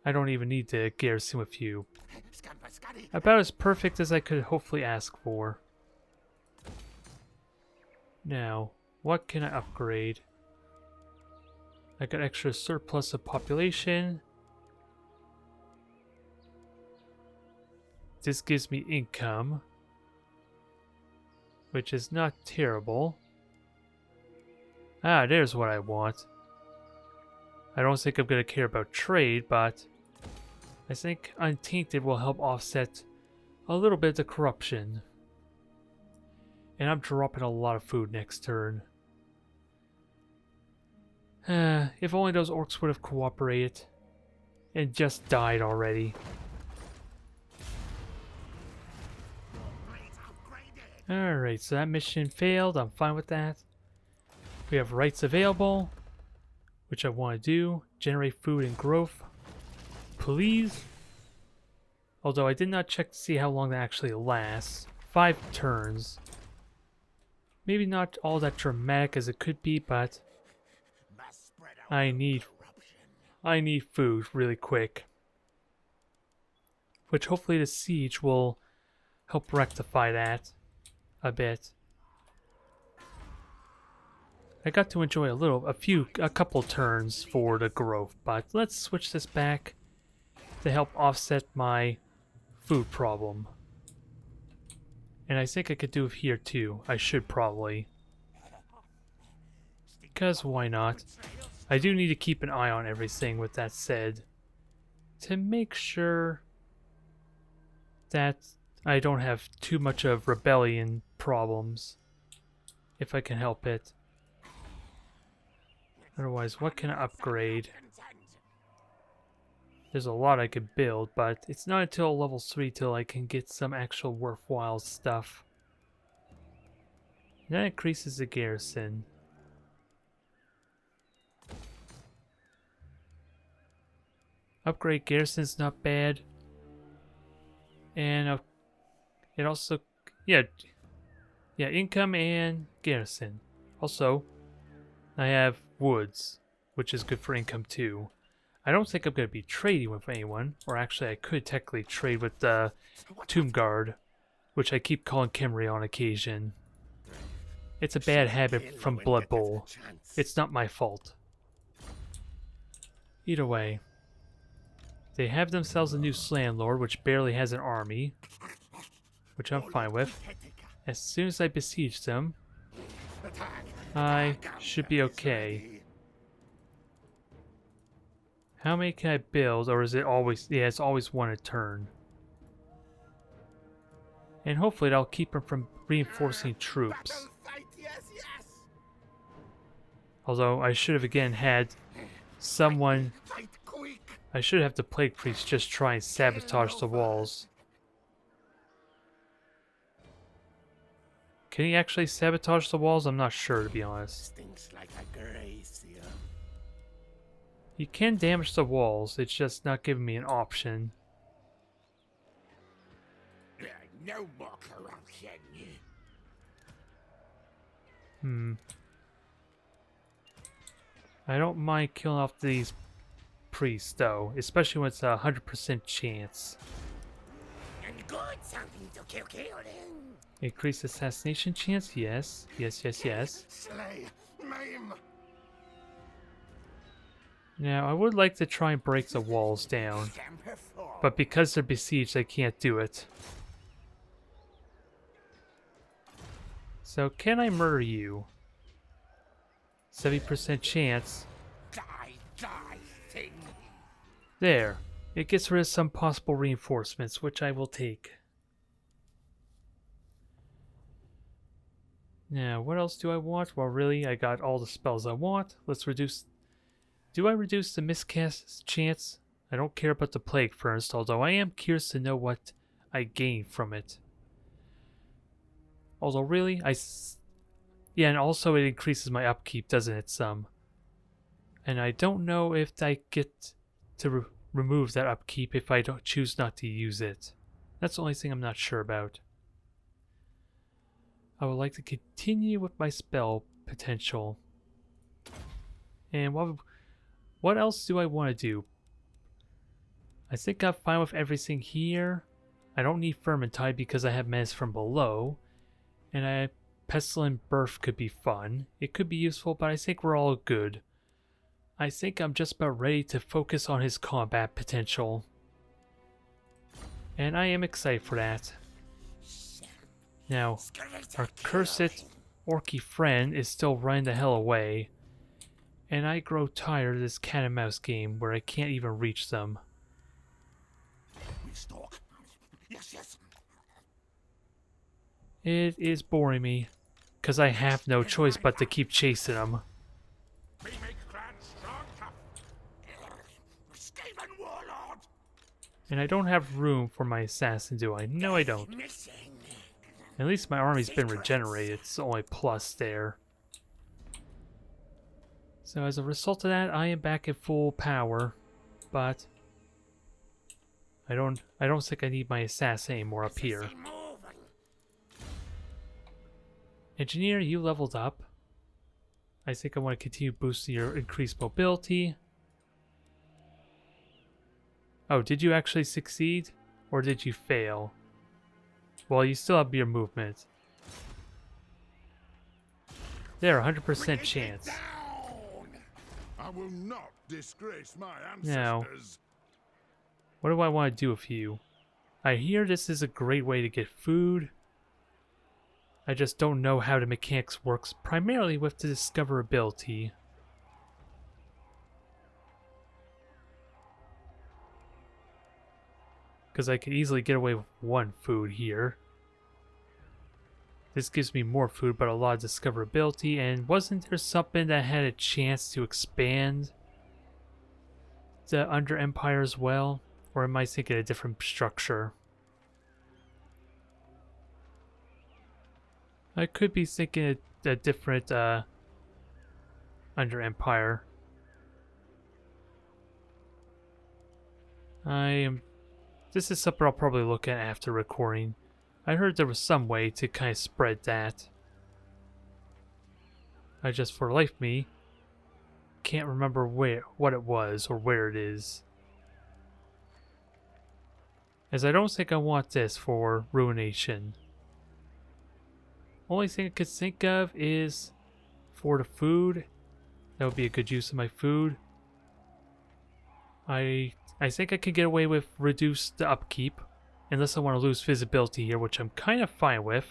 I don't even need to garrison with you. About as perfect as I could hopefully ask for. Now, what can I upgrade? I got extra surplus of population. This gives me income, which is not terrible. Ah, there's what I want. I don't think I'm going to care about trade, but I think Untainted will help offset a little bit of the corruption. And I'm dropping a lot of food next turn. If only those orcs would have cooperated and just died already. Alright, so that mission failed. I'm fine with that. We have rights available, which I want to do. Generate food and growth. Please. Although I did not check to see how long that actually lasts. 5 turns. Maybe not all that dramatic as it could be, but I need food really quick. Which hopefully the siege will help rectify that a bit. I got to enjoy a couple turns for the growth, but let's switch this back to help offset my food problem. And I think I could do it here too. I should probably. Because why not? I do need to keep an eye on everything, with that said, to make sure that I don't have too much of rebellion problems, if I can help it. Otherwise, what can I upgrade? There's a lot I could build, but it's not until level 3 till I can get some actual worthwhile stuff. That increases the garrison. Upgrade garrison's not bad. And it also, yeah, income and garrison. Also, I have woods, which is good for income too. I don't think I'm going to be trading with anyone, or actually I could technically trade with the Tomb Guard, which I keep calling Kimry on occasion. It's a bad habit from Blood Bowl. It's not my fault. Either way, they have themselves a new Slandlord, which barely has an army, which I'm fine with. As soon as I besiege them, I should be okay. How many can I build, or is it always... Yeah, it's always one a turn. And hopefully that'll keep them from reinforcing troops. Although I should have again had someone... I should have the Plague Priest just try and sabotage the walls. Can he actually sabotage the walls? I'm not sure, to be honest. Stinks like a gracier. He can damage the walls, it's just not giving me an option. No more corruption. I don't mind killing off these priests, though, especially when it's a 100% chance. And good something to kill in. Increased assassination chance? Yes. Yes, yes, yes. Slay, maim. Now, I would like to try and break the walls down, but because they're besieged, I can't do it. So, can I murder you? 70% chance. Die, thing. There. It gets rid of some possible reinforcements, which I will take. Now, what else do I want? Well, really, I got all the spells I want. Let's reduce... Do I reduce the miscast chance? I don't care about the plague first, although I am curious to know what I gain from it. Although, really, yeah, and also it increases my upkeep, doesn't it, some? And I don't know if I get to remove that upkeep if I don't choose not to use it. That's the only thing I'm not sure about. I would like to continue with my spell potential. And what else do I want to do? I think I'm fine with everything here. I don't need Fermentide because I have Menace from Below. And Pestilent Birth could be fun. It could be useful, but I think we're all good. I think I'm just about ready to focus on his combat potential. And I am excited for that. Now, our cursed orky friend is still running the hell away. And I grow tired of this cat and mouse game where I can't even reach them. We stalk. Yes. It is boring me, because I have no choice but to keep chasing them. We make clans strong. Skaven warlord. And I don't have room for my assassin, do I? No, I don't. At least my army's been regenerated, it's the only plus there. So as a result of that, I am back at full power, but I don't think I need my assassin anymore up here. Engineer, you leveled up. I think I want to continue boosting your increased mobility. Oh, did you actually succeed? Or did you fail? Well, you still have your movement. There, 100% chance. I will not disgrace my ancestors. Now, what do I want to do with you? I hear this is a great way to get food. I just don't know how the mechanics works, primarily with the discoverability. Because I could easily get away with one food here. This gives me more food, but a lot of discoverability. And wasn't there something that had a chance to expand the Under Empire as well? Or am I thinking a different structure? I could be thinking a different under Empire. This is something I'll probably look at after recording. I heard there was some way to kind of spread that. I just, for life me, can't remember what it was or where it is. As I don't think I want this for Ruination. Only thing I could think of is for the food. That would be a good use of my food. I think I could get away with reduce the upkeep. Unless I want to lose visibility here, which I'm kind of fine with.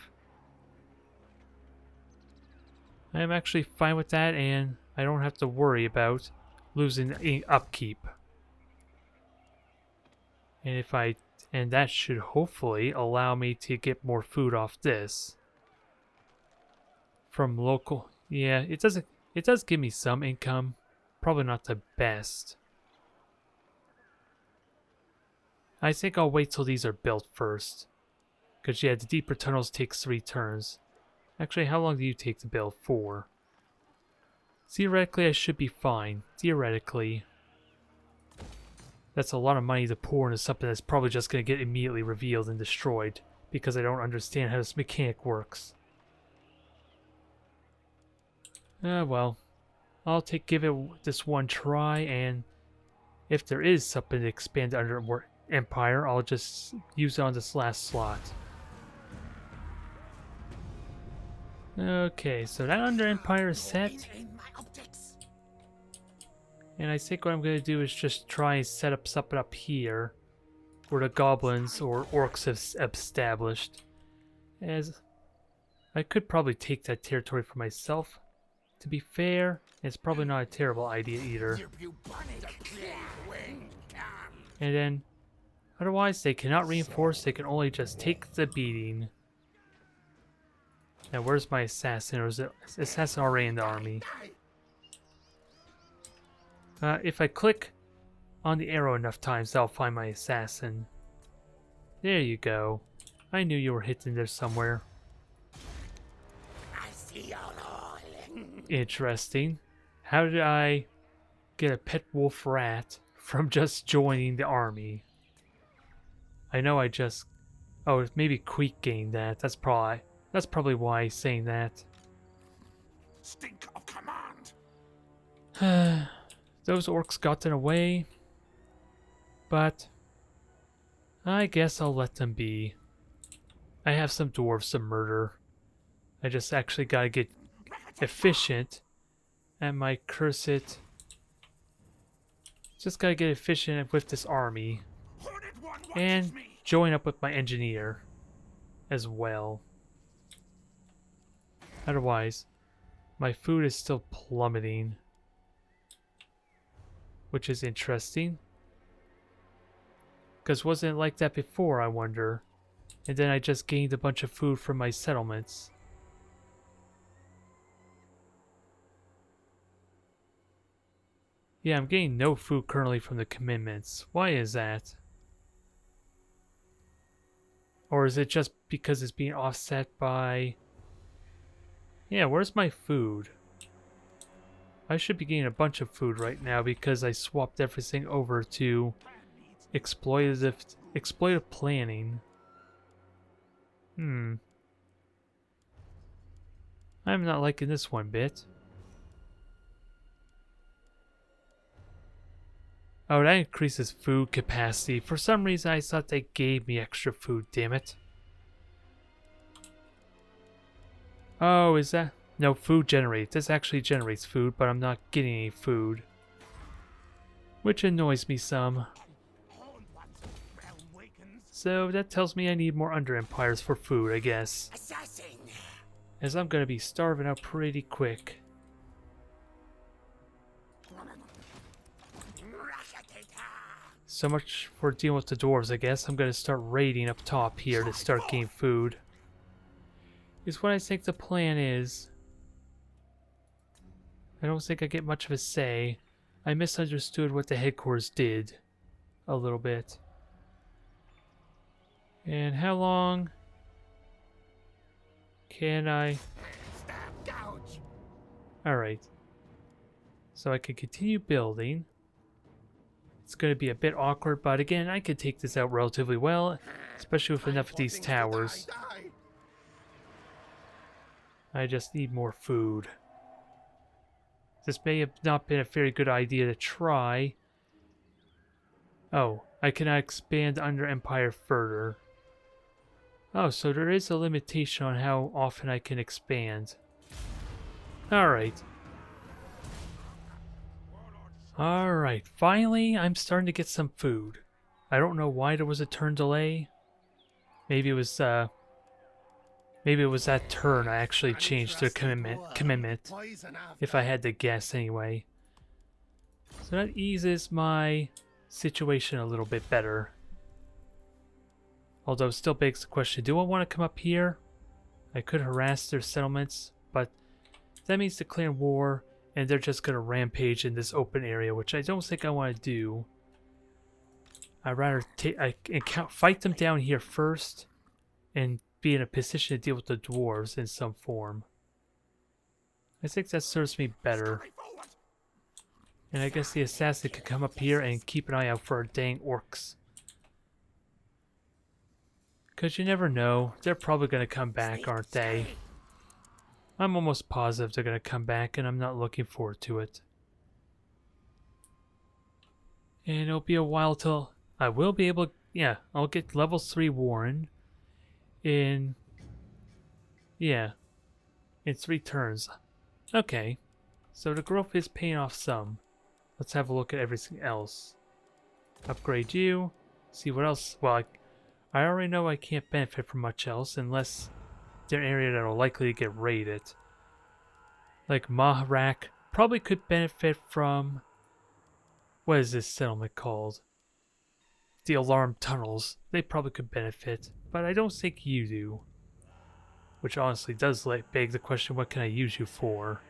I am actually fine with that, and I don't have to worry about losing upkeep. And that should hopefully allow me to get more food off this. From local, yeah, it does give me some income. Probably not the best. I think I'll wait till these are built first. Because yeah, the deeper tunnels takes 3 turns. Actually, how long do you take to build? 4. Theoretically, I should be fine. Theoretically. That's a lot of money to pour into something that's probably just going to get immediately revealed and destroyed. Because I don't understand how this mechanic works. Well. I'll give it this one try, and if there is something to expand under Empire, I'll just use it on this last slot. Okay, so that under Empire is set. And I think what I'm going to do is just try and set up something up here where the goblins or orcs have established. As I could probably take that territory for myself. To be fair, it's probably not a terrible idea either. And then, otherwise they cannot reinforce, they can only just take the beating. Now where's my assassin, or is the assassin already in the army? If I click on the arrow enough times, I'll find my assassin. There you go. I knew you were hidden there somewhere. I see you all. Interesting. How did I get a pet wolf rat from just joining the army? I know I just... Oh, maybe Queek gained that. That's probably why he's saying that. Stink of command. Those orcs got in the way. But I guess I'll let them be. I have some dwarves to murder. I just actually gotta get efficient at my cursed. Just gotta get efficient with this army and join up with my engineer as well. Otherwise, my food is still plummeting, which is interesting. Because wasn't it like that before, I wonder? And then I just gained a bunch of food from my settlements. Yeah, I'm getting no food currently from the commitments. Why is that? Or is it just because it's being offset by... Yeah, where's my food? I should be getting a bunch of food right now because I swapped everything over to exploitive planning. I'm not liking this one bit. Oh, that increases food capacity. For some reason, I thought they gave me extra food, damn it. Oh, is that... No, food generates. This actually generates food, but I'm not getting any food. Which annoys me some. So that tells me I need more Under Empires for food, I guess. As I'm gonna be starving out pretty quick. So much for dealing with the dwarves, I guess. I'm gonna start raiding up top here to start getting food. Is what I think the plan is. I don't think I get much of a say. I misunderstood what the headquarters did. A little bit. And how long? Can I? Alright. So I can continue building. It's going to be a bit awkward, but again, I could take this out relatively well, especially with enough of these towers. I just need more food. This may have not been a very good idea to try. Oh, I cannot expand under Empire further. Oh, so there is a limitation on how often I can expand. Alright. Alright, finally I'm starting to get some food. I don't know why there was a turn delay. Maybe it was that turn I actually changed their commitment. If I had to guess anyway. So that eases my situation a little bit better. Although it still begs the question, do I want to come up here? I could harass their settlements, but that means declaring war, and they're just going to rampage in this open area, which I don't think I want to do. I'd rather fight them down here first, and be in a position to deal with the dwarves in some form. I think that serves me better. And I guess the assassin could come up here and keep an eye out for our dang orcs. Because you never know, they're probably going to come back, aren't they? I'm almost positive they're going to come back, and I'm not looking forward to it. And it'll be a while till I will be able... Yeah, I'll get level 3 Warren in... Yeah, in 3 turns. Okay, so the growth is paying off some. Let's have a look at everything else. Upgrade you. See what else... Well, I already know I can't benefit from much else unless they're an area that are likely to get raided. Like Mahrak probably could benefit from... What is this settlement called? The Alarm Tunnels. They probably could benefit, but I don't think you do. Which honestly does beg the question, what can I use you for?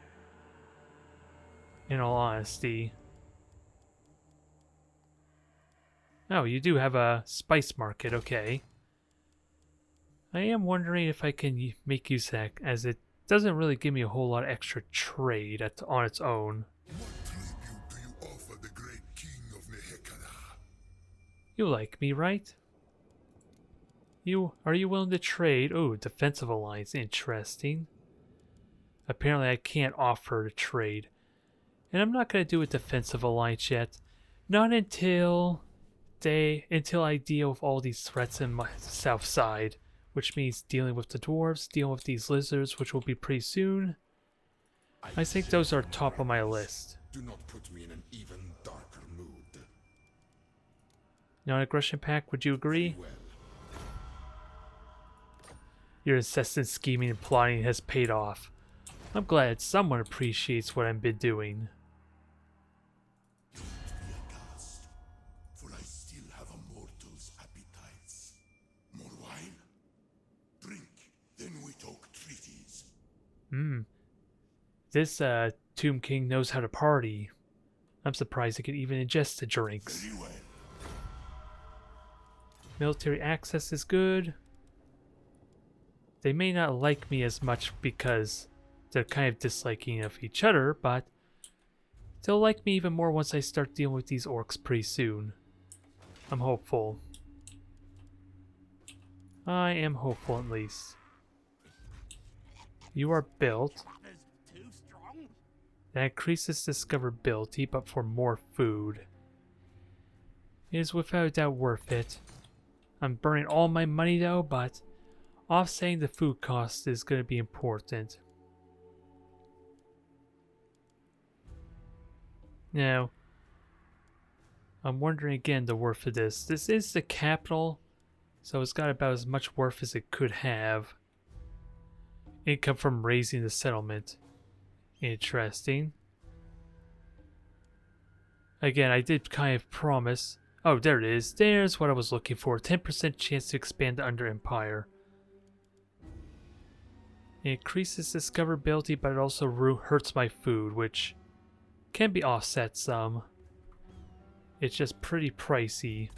In all honesty. Oh, you do have a spice market, okay. I am wondering if I can make use of that, as it doesn't really give me a whole lot of extra trade on its own. What tribute do you offer the great king of Mehekara? You like me, right? Are you willing to trade? Oh, defensive alliance, interesting. Apparently I can't offer to trade. And I'm not going to do a defensive alliance yet. Not until I deal with all these threats in my south side. Which means dealing with the dwarves, dealing with these lizards, which will be pretty soon. I think those are top of my list. Do not put me in an even darker mood. Non-aggression pact, would you agree? Well, Your incessant scheming and plotting has paid off. I'm glad someone appreciates what I've been doing. be aghast, for I still have a mortal's appetites. More wine? Drink, then we talk treaties. This Tomb King knows how to party. I'm surprised he can even ingest the drinks. Very well. Military access is good. They may not like me as much because they're kind of disliking of each other, but they'll like me even more once I start dealing with these orcs pretty soon. I'm hopeful. I am hopeful at least. You are built. That increases discovered ability, but for more food. It is without a doubt worth it. I'm burning all my money though, but offsetting the food cost is going to be important. Now, I'm wondering again the worth of this. This is the capital, so it's got about as much worth as it could have. Income from raising the settlement. Interesting. Again, I did kind of promise. Oh, there it is. There's what I was looking for. 10% chance to expand under Empire. It increases discoverability, but it also hurts my food, which can be offset some. It's just pretty pricey.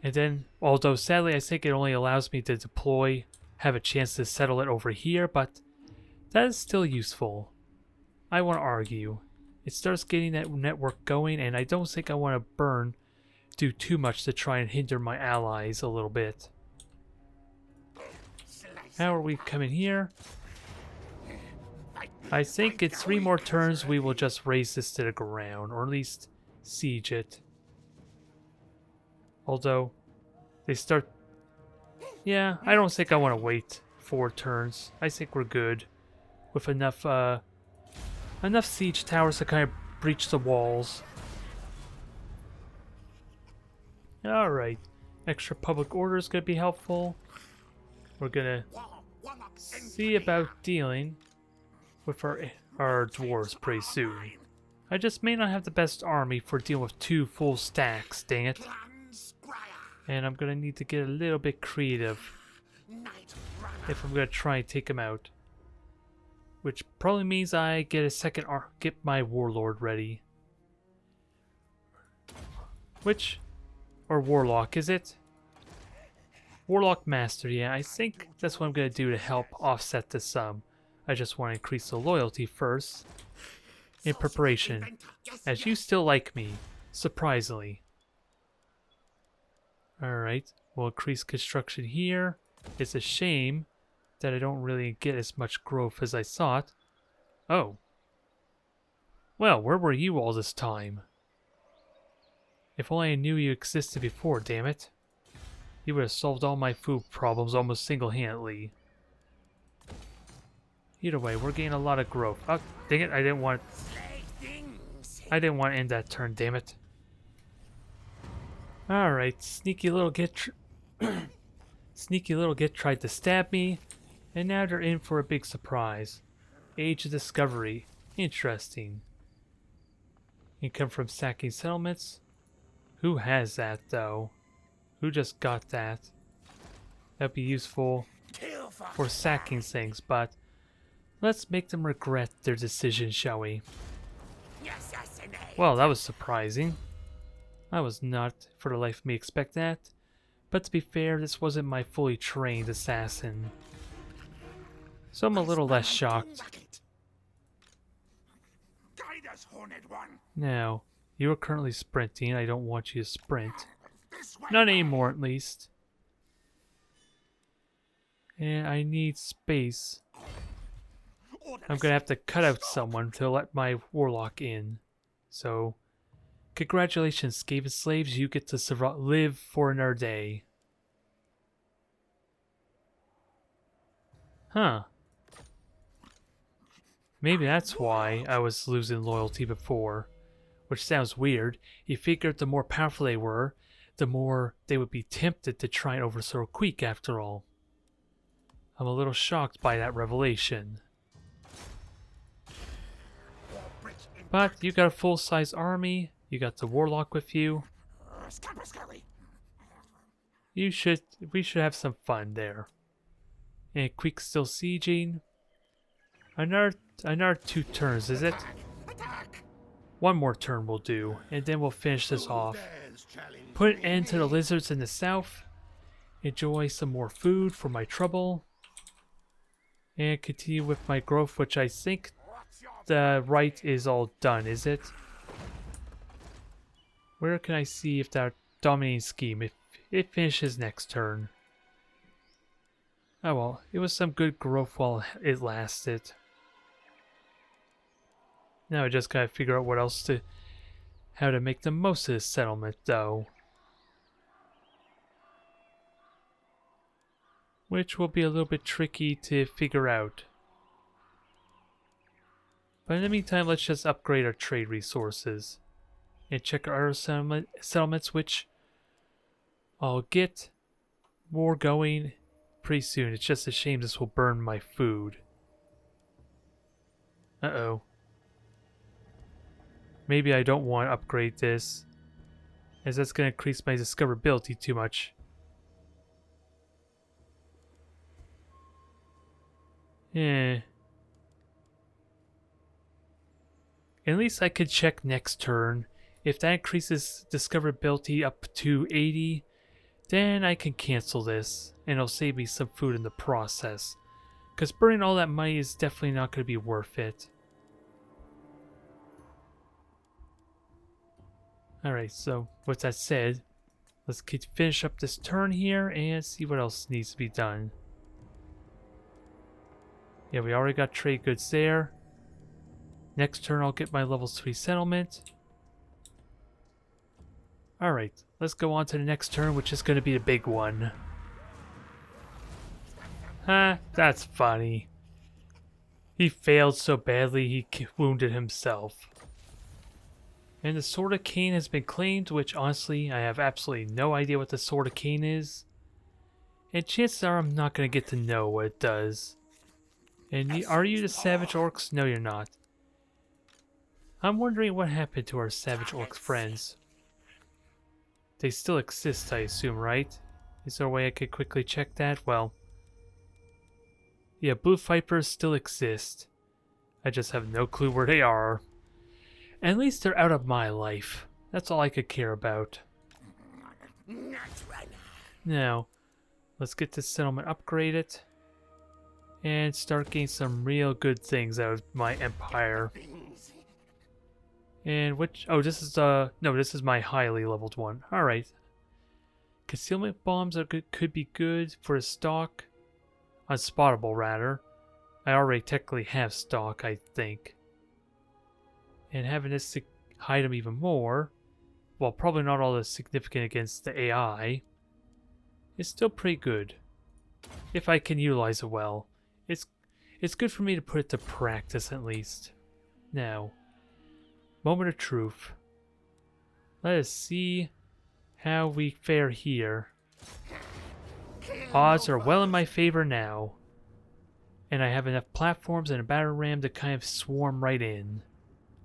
And then, although sadly I think it only allows me to deploy, have a chance to settle it over here, but that is still useful. I won't argue. It starts getting that network going, and I don't think I want to do too much to try and hinder my allies a little bit. How are we coming here? I think in 3 more turns we will just raise this to the ground, or at least siege it. Although, they start... Yeah, I don't think I want to wait 4 turns. I think we're good. With enough siege towers to kind of breach the walls. Alright. Extra public order is going to be helpful. We're going to see about dealing with our dwarves pretty soon. I just may not have the best army for dealing with 2 full stacks, dang it. And I'm going to need to get a little bit creative if I'm going to try and take him out. Which probably means I get a second get my warlord ready. Or warlock, is it? Warlock master, yeah, I think that's what I'm going to do to help offset the sum. I just want to increase the loyalty first. In preparation, as you still like me, surprisingly. Alright, we'll increase construction here. It's a shame that I don't really get as much growth as I thought. Oh. Well, where were you all this time? If only I knew you existed before, damn it. You would have solved all my food problems almost single-handedly. Either way, we're getting a lot of growth. Oh, dang it, I didn't want to end that turn, damn it. Alright, sneaky little git tried to stab me, and now they're in for a big surprise. Age of Discovery. Interesting. Income from sacking settlements. Who has that, though? Who just got that? That'd be useful for sacking things, but let's make them regret their decision, shall we? Well, that was surprising. I was not, for the life of me, expect that. But to be fair, this wasn't my fully trained assassin. So I'm a little less shocked. Now, you are currently sprinting. I don't want you to sprint. Not anymore, at least. And I need space. I'm gonna have to cut out someone to let my warlock in. So, congratulations, Skaven slaves. You get to live for another day. Huh. Maybe that's why I was losing loyalty before. Which sounds weird. You figured the more powerful they were, the more they would be tempted to try and overthrow Queek after all. I'm a little shocked by that revelation. But you got a full-size army, you got the warlock with you. We should have some fun there. And Queek's still sieging. Another 2 turns, is it? 1 more turn will do, and then we'll finish this off. Put an end to the lizards in the south. Enjoy some more food for my trouble. And continue with my growth, which I think the right is all done, is it? Where can I see if that dominating scheme, if it finishes next turn? Oh well, it was some good growth while it lasted. Now I just gotta figure out how to make the most of this settlement, though. Which will be a little bit tricky to figure out. But in the meantime, let's just upgrade our trade resources. And check our other settlements, which I'll get more going pretty soon. It's just a shame this will burn my food. Uh-oh. Maybe I don't want to upgrade this, as that's going to increase my discoverability too much. Eh. At least I could check next turn. If that increases discoverability up to 80, Then I can cancel this, and it'll save me some food in the process. Because burning all that money is definitely not going to be worth it. Alright, so with that said, let's finish up this turn here and see what else needs to be done. Yeah, we already got trade goods there. Next turn I'll get my level 3 settlement. Alright, let's go on to the next turn, which is going to be the big one. That's funny. He failed so badly he wounded himself. And the Sword of Cain has been claimed, which honestly, I have absolutely no idea what the Sword of Cain is. And chances are I'm not going to get to know what it does. And are you the Savage Orcs? No, you're not. I'm wondering what happened to our Savage Orc friends. They still exist, I assume, right? Is there a way I could quickly check that? Well, yeah, Blue Vipers still exist. I just have no clue where they are. At least they're out of my life. That's all I could care about. Now, let's get this settlement upgraded. And start getting some real good things out of my empire. And which... Oh, this is no, this is my highly leveled one. Alright. Concealment bombs are good, could be good for a stock. Unspottable, rather. I already technically have stock, I think. And having this to hide them even more, well, probably not all that significant against the AI, is still pretty good. If I can utilize it well. It's good for me to put it to practice, at least. Now, moment of truth. Let us see how we fare here. Odds are well in my favor now. And I have enough platforms and a battering ram to kind of swarm right in.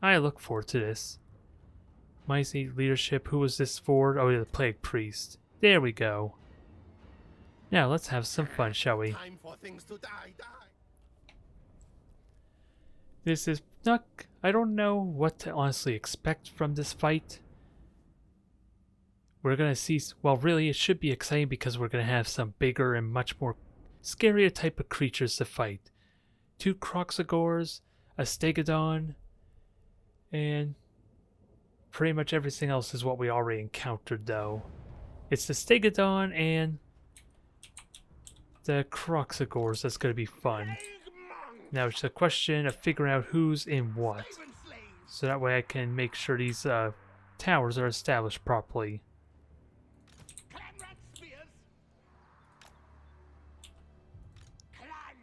I look forward to this. Mighty leadership, who was this for? Oh, the Plague Priest. There we go. Now let's have some fun, shall we? Time for things to die. This is not... I don't know what to honestly expect from this fight. We're gonna see... Well, really, it should be exciting because we're gonna have some bigger and much more scarier type of creatures to fight. 2 Croxagores, a Stegodon, and pretty much everything else is what we already encountered, though. It's the Stegodon and the Croxagores that's gonna be fun. Now it's a question of figuring out who's in what. So that way I can make sure these towers are established properly.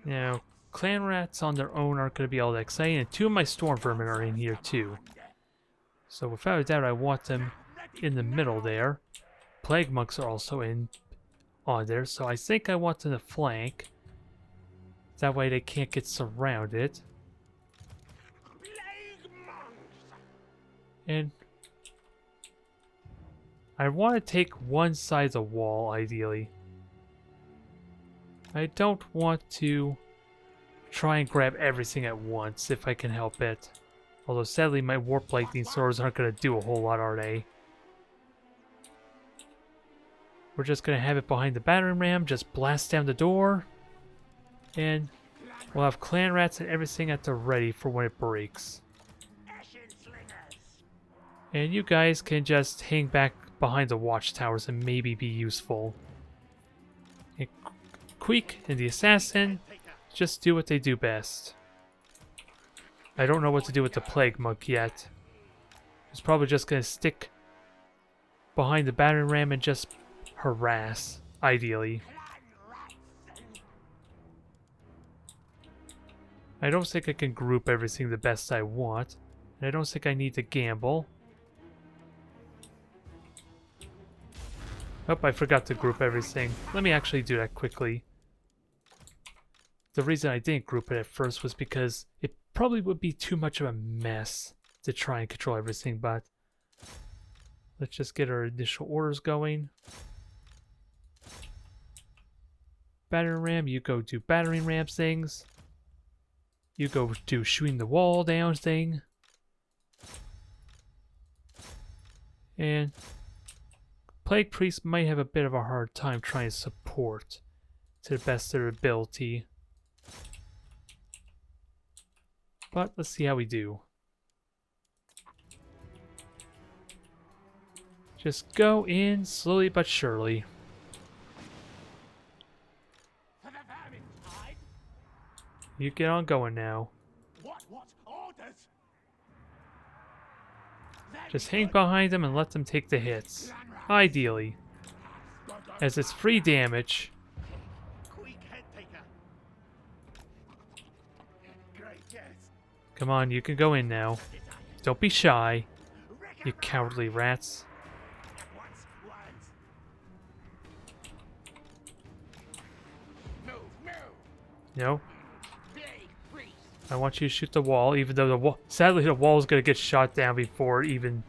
Now, clan rats on their own aren't going to be all that exciting, and 2 of my storm vermin are in here too. So without a doubt I want them in the middle there. Plague monks are also on there, so I think I want them to flank. That way they can't get surrounded. And I want to take one side of the wall, ideally. I don't want to try and grab everything at once, if I can help it. Although sadly my Warp Lightning swords aren't going to do a whole lot, are they? We're just going to have it behind the battering ram, just blast down the door. And we'll have clan rats and everything at the ready for when it breaks. And you guys can just hang back behind the watchtowers and maybe be useful. And Queek and the assassin just do what they do best. I don't know what to do with the plague monk yet. He's probably just going to stick behind the battering ram and just harass, ideally. I don't think I can group everything the best I want. And I don't think I need to gamble. Oh, I forgot to group everything. Let me actually do that quickly. The reason I didn't group it at first was because it probably would be too much of a mess to try and control everything, but let's just get our initial orders going. Battering ram, you go do battering ram things. You go do shooting the wall down thing. Plague Priests might have a bit of a hard time trying to support to the best of their ability. But let's see how we do. Just go in slowly but surely. You get on going now. What orders? Just hang behind them and let them take the hits. Ideally. As it's free damage. Quick head taker. Great, yes. Come on, you can go in now. Don't be shy, you cowardly rats. No. I want you to shoot the wall, even though the wall... Sadly, the wall is going to get shot down before even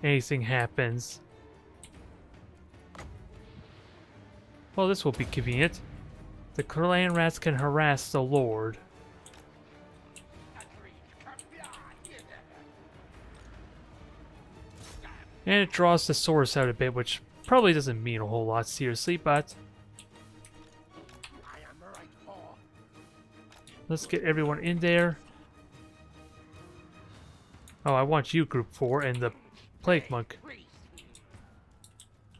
anything happens. Well, this will be convenient. The clan rats can harass the Lord. And it draws the source out a bit, which probably doesn't mean a whole lot, seriously, but... Let's get everyone in there. Oh, I want you, Group 4, and the Plague Monk.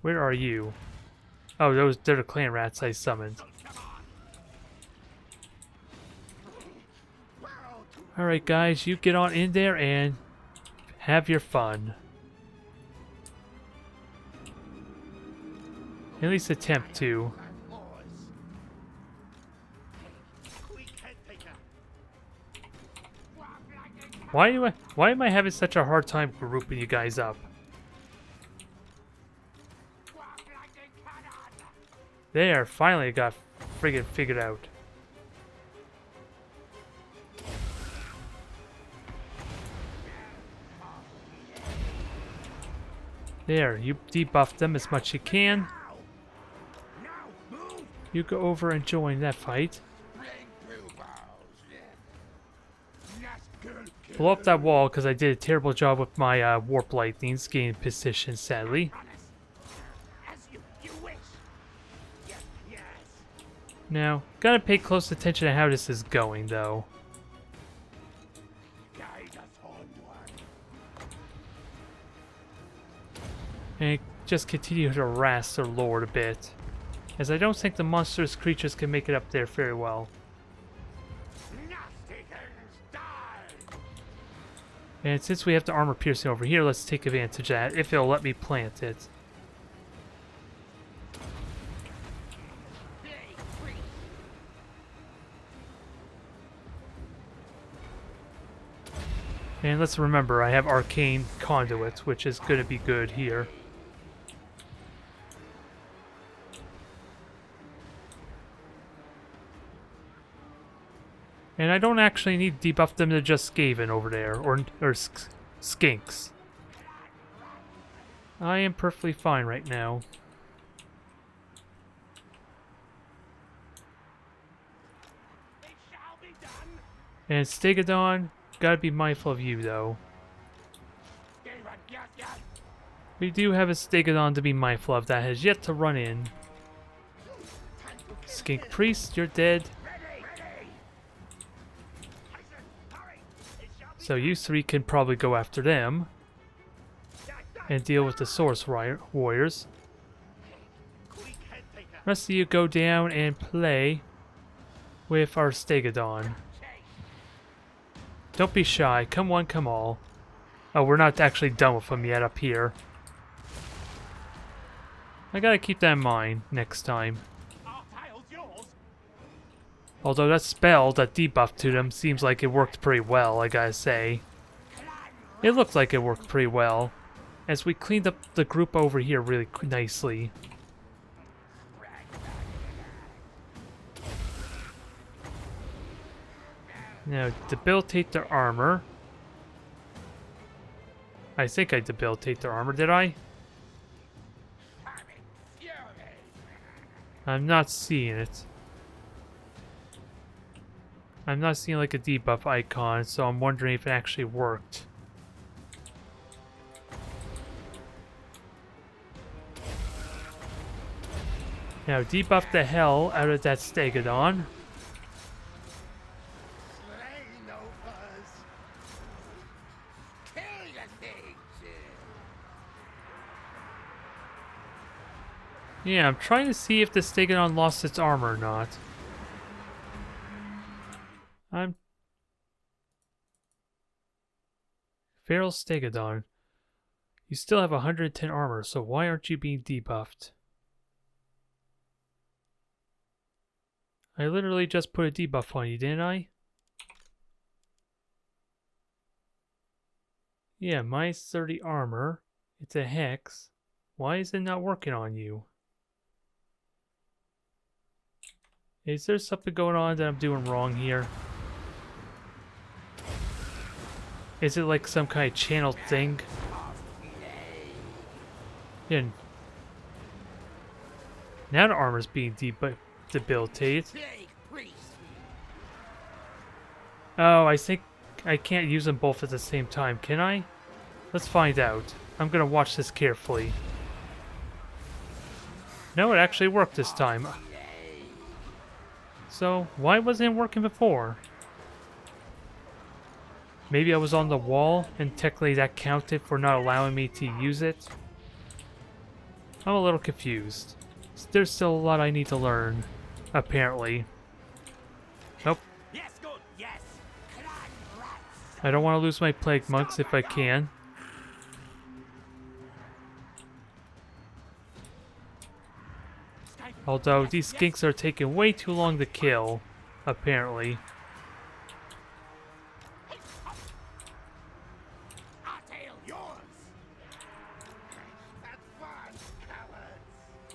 Where are you? Oh, they're the clan rats I summoned. Alright, guys, you get on in there and have your fun. At least attempt to. Why am I having such a hard time grouping you guys up? There, finally I got friggin' figured out. There, you debuffed them as much as you can. You go over and join that fight. Blow up that wall because I did a terrible job with my warp lightnings gaining position, sadly. Now, gotta pay close attention to how this is going, though. And just continue to harass their lord a bit, as I don't think the monstrous creatures can make it up there very well. And since we have the armor piercing over here, let's take advantage of that, if it'll let me plant it. And let's remember, I have Arcane Conduit, which is going to be good here. And I don't actually need to debuff them to just Skaven over there, or Skinks. I am perfectly fine right now. And Stegodon, gotta be mindful of you though. We do have a Stegodon to be mindful of that has yet to run in. Skink Priest, you're dead. So you three can probably go after them and deal with the Source Warriors. Rest of you go down and play with our Stegodon. Don't be shy. Come one, come all. Oh, we're not actually done with them yet up here. I gotta keep that in mind next time. Although that spell, that debuff to them, seems like it worked pretty well, I gotta say. It looked like it worked pretty well, as we cleaned up the group over here really nicely. Now, debilitate their armor. I think I debilitate their armor, did I? I'm not seeing it. I'm not seeing like a debuff icon, so I'm wondering if it actually worked. Now debuff the hell out of that Stegodon. Slay no buzz. Kill your things. Yeah, I'm trying to see if the Stegodon lost its armor or not. Feral Stegodon. You still have 110 armor, so why aren't you being debuffed? I literally just put a debuff on you, didn't I? Yeah, minus 30 armor. It's a hex. Why is it not working on you? Is there something going on that I'm doing wrong here? Is it like some kind of channel thing? Yeah. Now the armor's being debilitated. Oh, I think I can't use them both at the same time, can I? Let's find out. I'm gonna watch this carefully. No, it actually worked this time. So, why wasn't it working before? Maybe I was on the wall, and technically that counted for not allowing me to use it? I'm a little confused. There's still a lot I need to learn, apparently. Nope. I don't want to lose my plague monks if I can. Although these skinks are taking way too long to kill, apparently.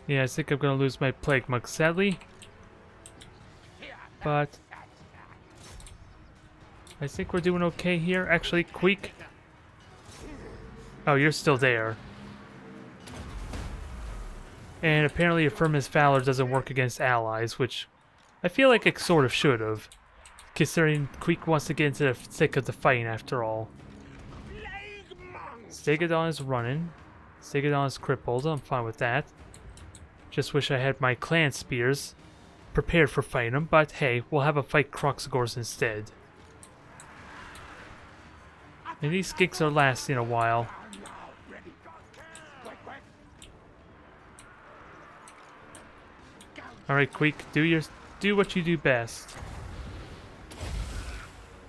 Yeah, I think I'm gonna lose my plague monk, sadly. But I think we're doing okay here. Actually, Queek. Oh, you're still there. And apparently Affirmative Valor doesn't work against allies, which I feel like it sort of should have, considering Queek wants to get into the thick of the fighting after all. Stegodon is running. Stegodon is crippled. I'm fine with that. Just wish I had my clan spears prepared for fighting him, but hey, we'll have a fight Kroxagors instead. And these skinks are lasting a while. Alright, Queek, do what you do best.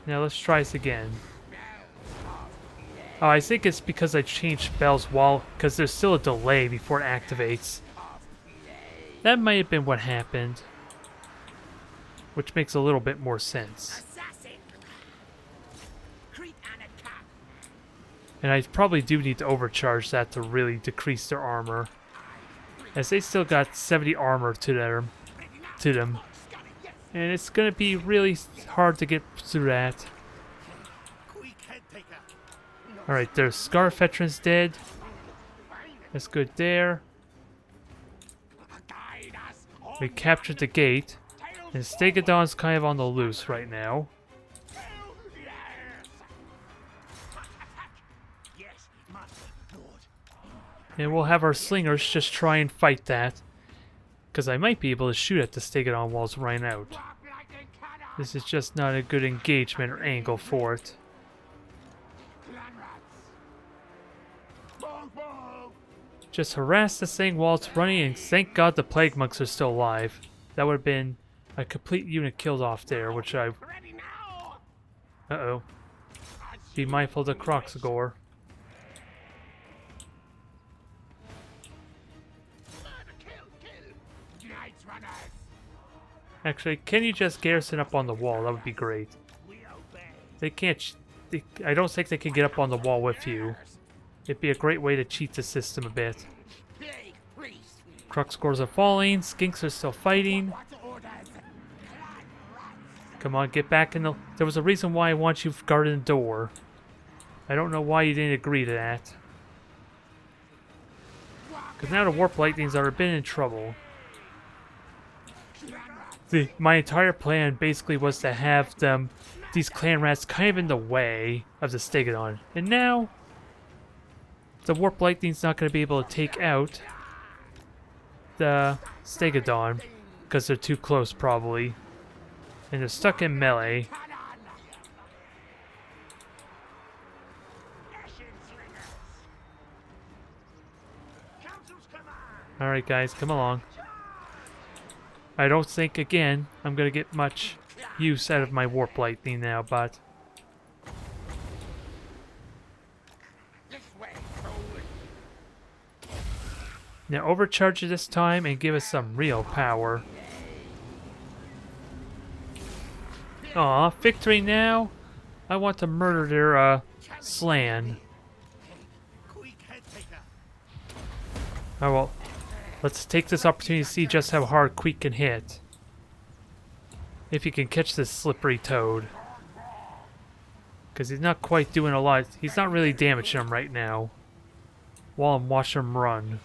Now let's try this again. Oh, I think it's because I changed spells because there's still a delay before it activates. That might have been what happened. Which makes a little bit more sense. And I probably do need to overcharge that to really decrease their armor, as they still got 70 armor to them. And it's going to be really hard to get through that. Alright, their Scarf Veteran's dead. That's good there. We captured the gate. And Stegodon's kind of on the loose right now. And we'll have our slingers just try and fight that. Because I might be able to shoot at the Stegodon while it's running out. This is just not a good engagement or angle for it. Just harass this thing while it's running, and thank God the Plague Monks are still alive. That would have been a complete unit killed off there, which I... Uh-oh. Be mindful of the Kroxagor. Actually, can you just garrison up on the wall? That would be great. They can't... I don't think they can get up on the wall with you. It'd be a great way to cheat the system a bit. Kroxagors are falling. Skinks are still fighting. Come on, get back in the... There was a reason why I want you guarding the door. I don't know why you didn't agree to that. Because now the Warp Lightnings are a bit in trouble. My entire plan basically was to have these clan rats kind of in the way of the Stegodon. And now, the Warp Lightning's not going to be able to take out the Stegodon, because they're too close probably. And they're stuck in melee. Alright guys, come along. I don't think, again, I'm going to get much use out of my Warp Lightning now, but... Now overcharge it this time and give us some real power. Aw, victory now? I want to murder their, Slan. Oh well, let's take this opportunity to see just how hard Queek can hit. If you can catch this slippery toad. Because he's not quite doing a lot. He's not really damaging him right now. While I'm watching him run.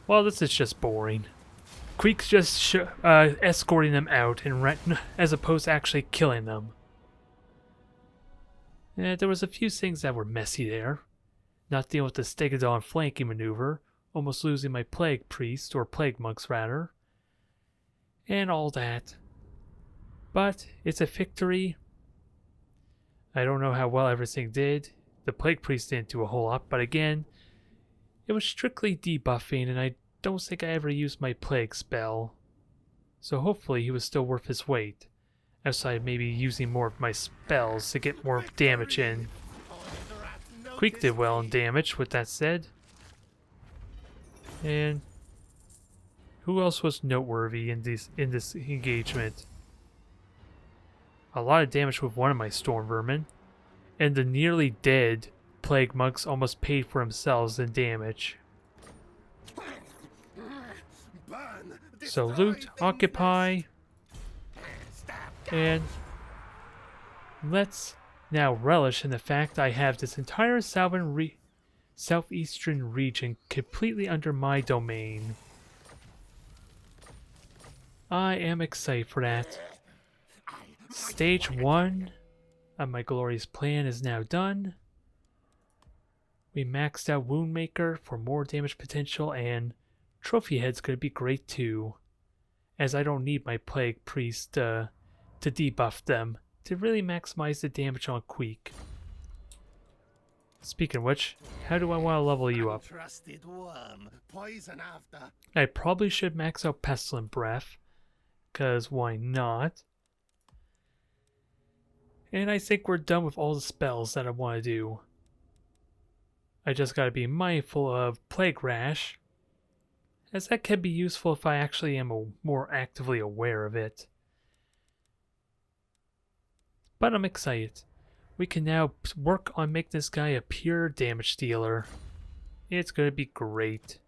Well, this is just boring. Queek's just escorting them out and as opposed to actually killing them. There was a few things that were messy there. Not dealing with the Stegodon flanking maneuver, almost losing my Plague Priest, or Plague Monks rather, and all that. But it's a victory. I don't know how well everything did. The Plague Priest didn't do a whole lot, but again, it was strictly debuffing, and I don't think I ever used my Plague spell. So hopefully he was still worth his weight, outside maybe using more of my spells to get more damage in. Queek did well in damage, with that said. And who else was noteworthy in this engagement? A lot of damage with one of my Storm Vermin, and the nearly dead Plague Monks almost paid for themselves in damage. So loot, occupy, and let's now relish in the fact I have this entire southeastern region completely under my domain. I am excited for that. Stage 1 of my glorious plan is now done. We maxed out Woundmaker for more damage potential, and Trophy Head's going to be great too, as I don't need my Plague Priest to debuff them to really maximize the damage on Queek. Speaking of which, how do I want to level you up? I probably should max out Pestilent Breath, because why not? And I think we're done with all the spells that I want to do. I just gotta be mindful of Plague Rash, as that can be useful if I actually am more actively aware of it. But I'm excited. We can now work on making this guy a pure damage dealer. It's gonna be great.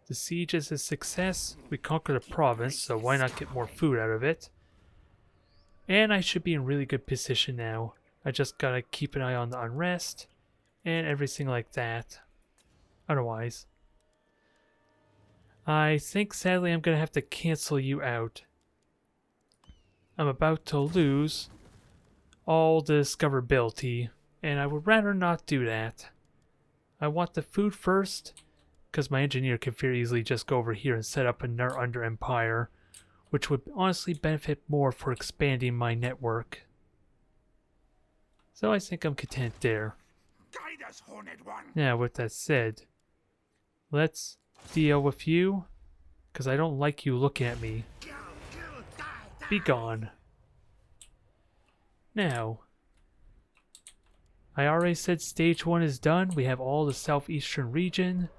The siege is a success. We conquered a province, so why not get more food out of it? And I should be in really good position now. I just gotta keep an eye on the unrest and everything like that. Otherwise, I think sadly I'm gonna have to cancel you out. I'm about to lose all the discoverability, and I would rather not do that. I want the food first, because my engineer can very easily just go over here and set up another Under Empire, which would honestly benefit more for expanding my network. So I think I'm content there. Now, with that said, let's deal with you, because I don't like you looking at me. Be gone. Now, I already said stage 1 is done. We have all the southeastern region.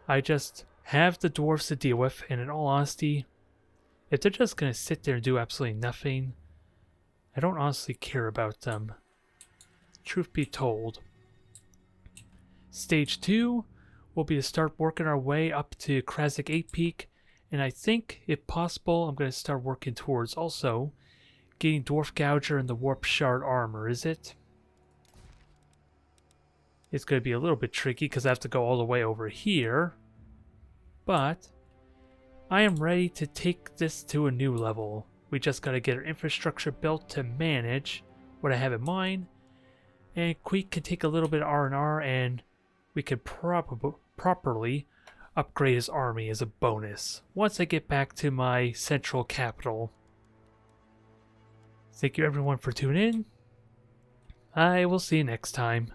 I just have the dwarves to deal with, and in all honesty, if they're just going to sit there and do absolutely nothing, I don't honestly care about them. Truth be told. Stage 2 will be to start working our way up to Krasik 8 Peak, and I think, if possible, I'm going to start working towards also getting Dwarf Gouger and the Warp Shard armor, is it? It's going to be a little bit tricky because I have to go all the way over here, but I am ready to take this to a new level. We just got to get our infrastructure built to manage what I have in mind, and Queek can take a little bit of R&R and we could properly upgrade his army as a bonus once I get back to my central capital. Thank you everyone for tuning in. I will see you next time.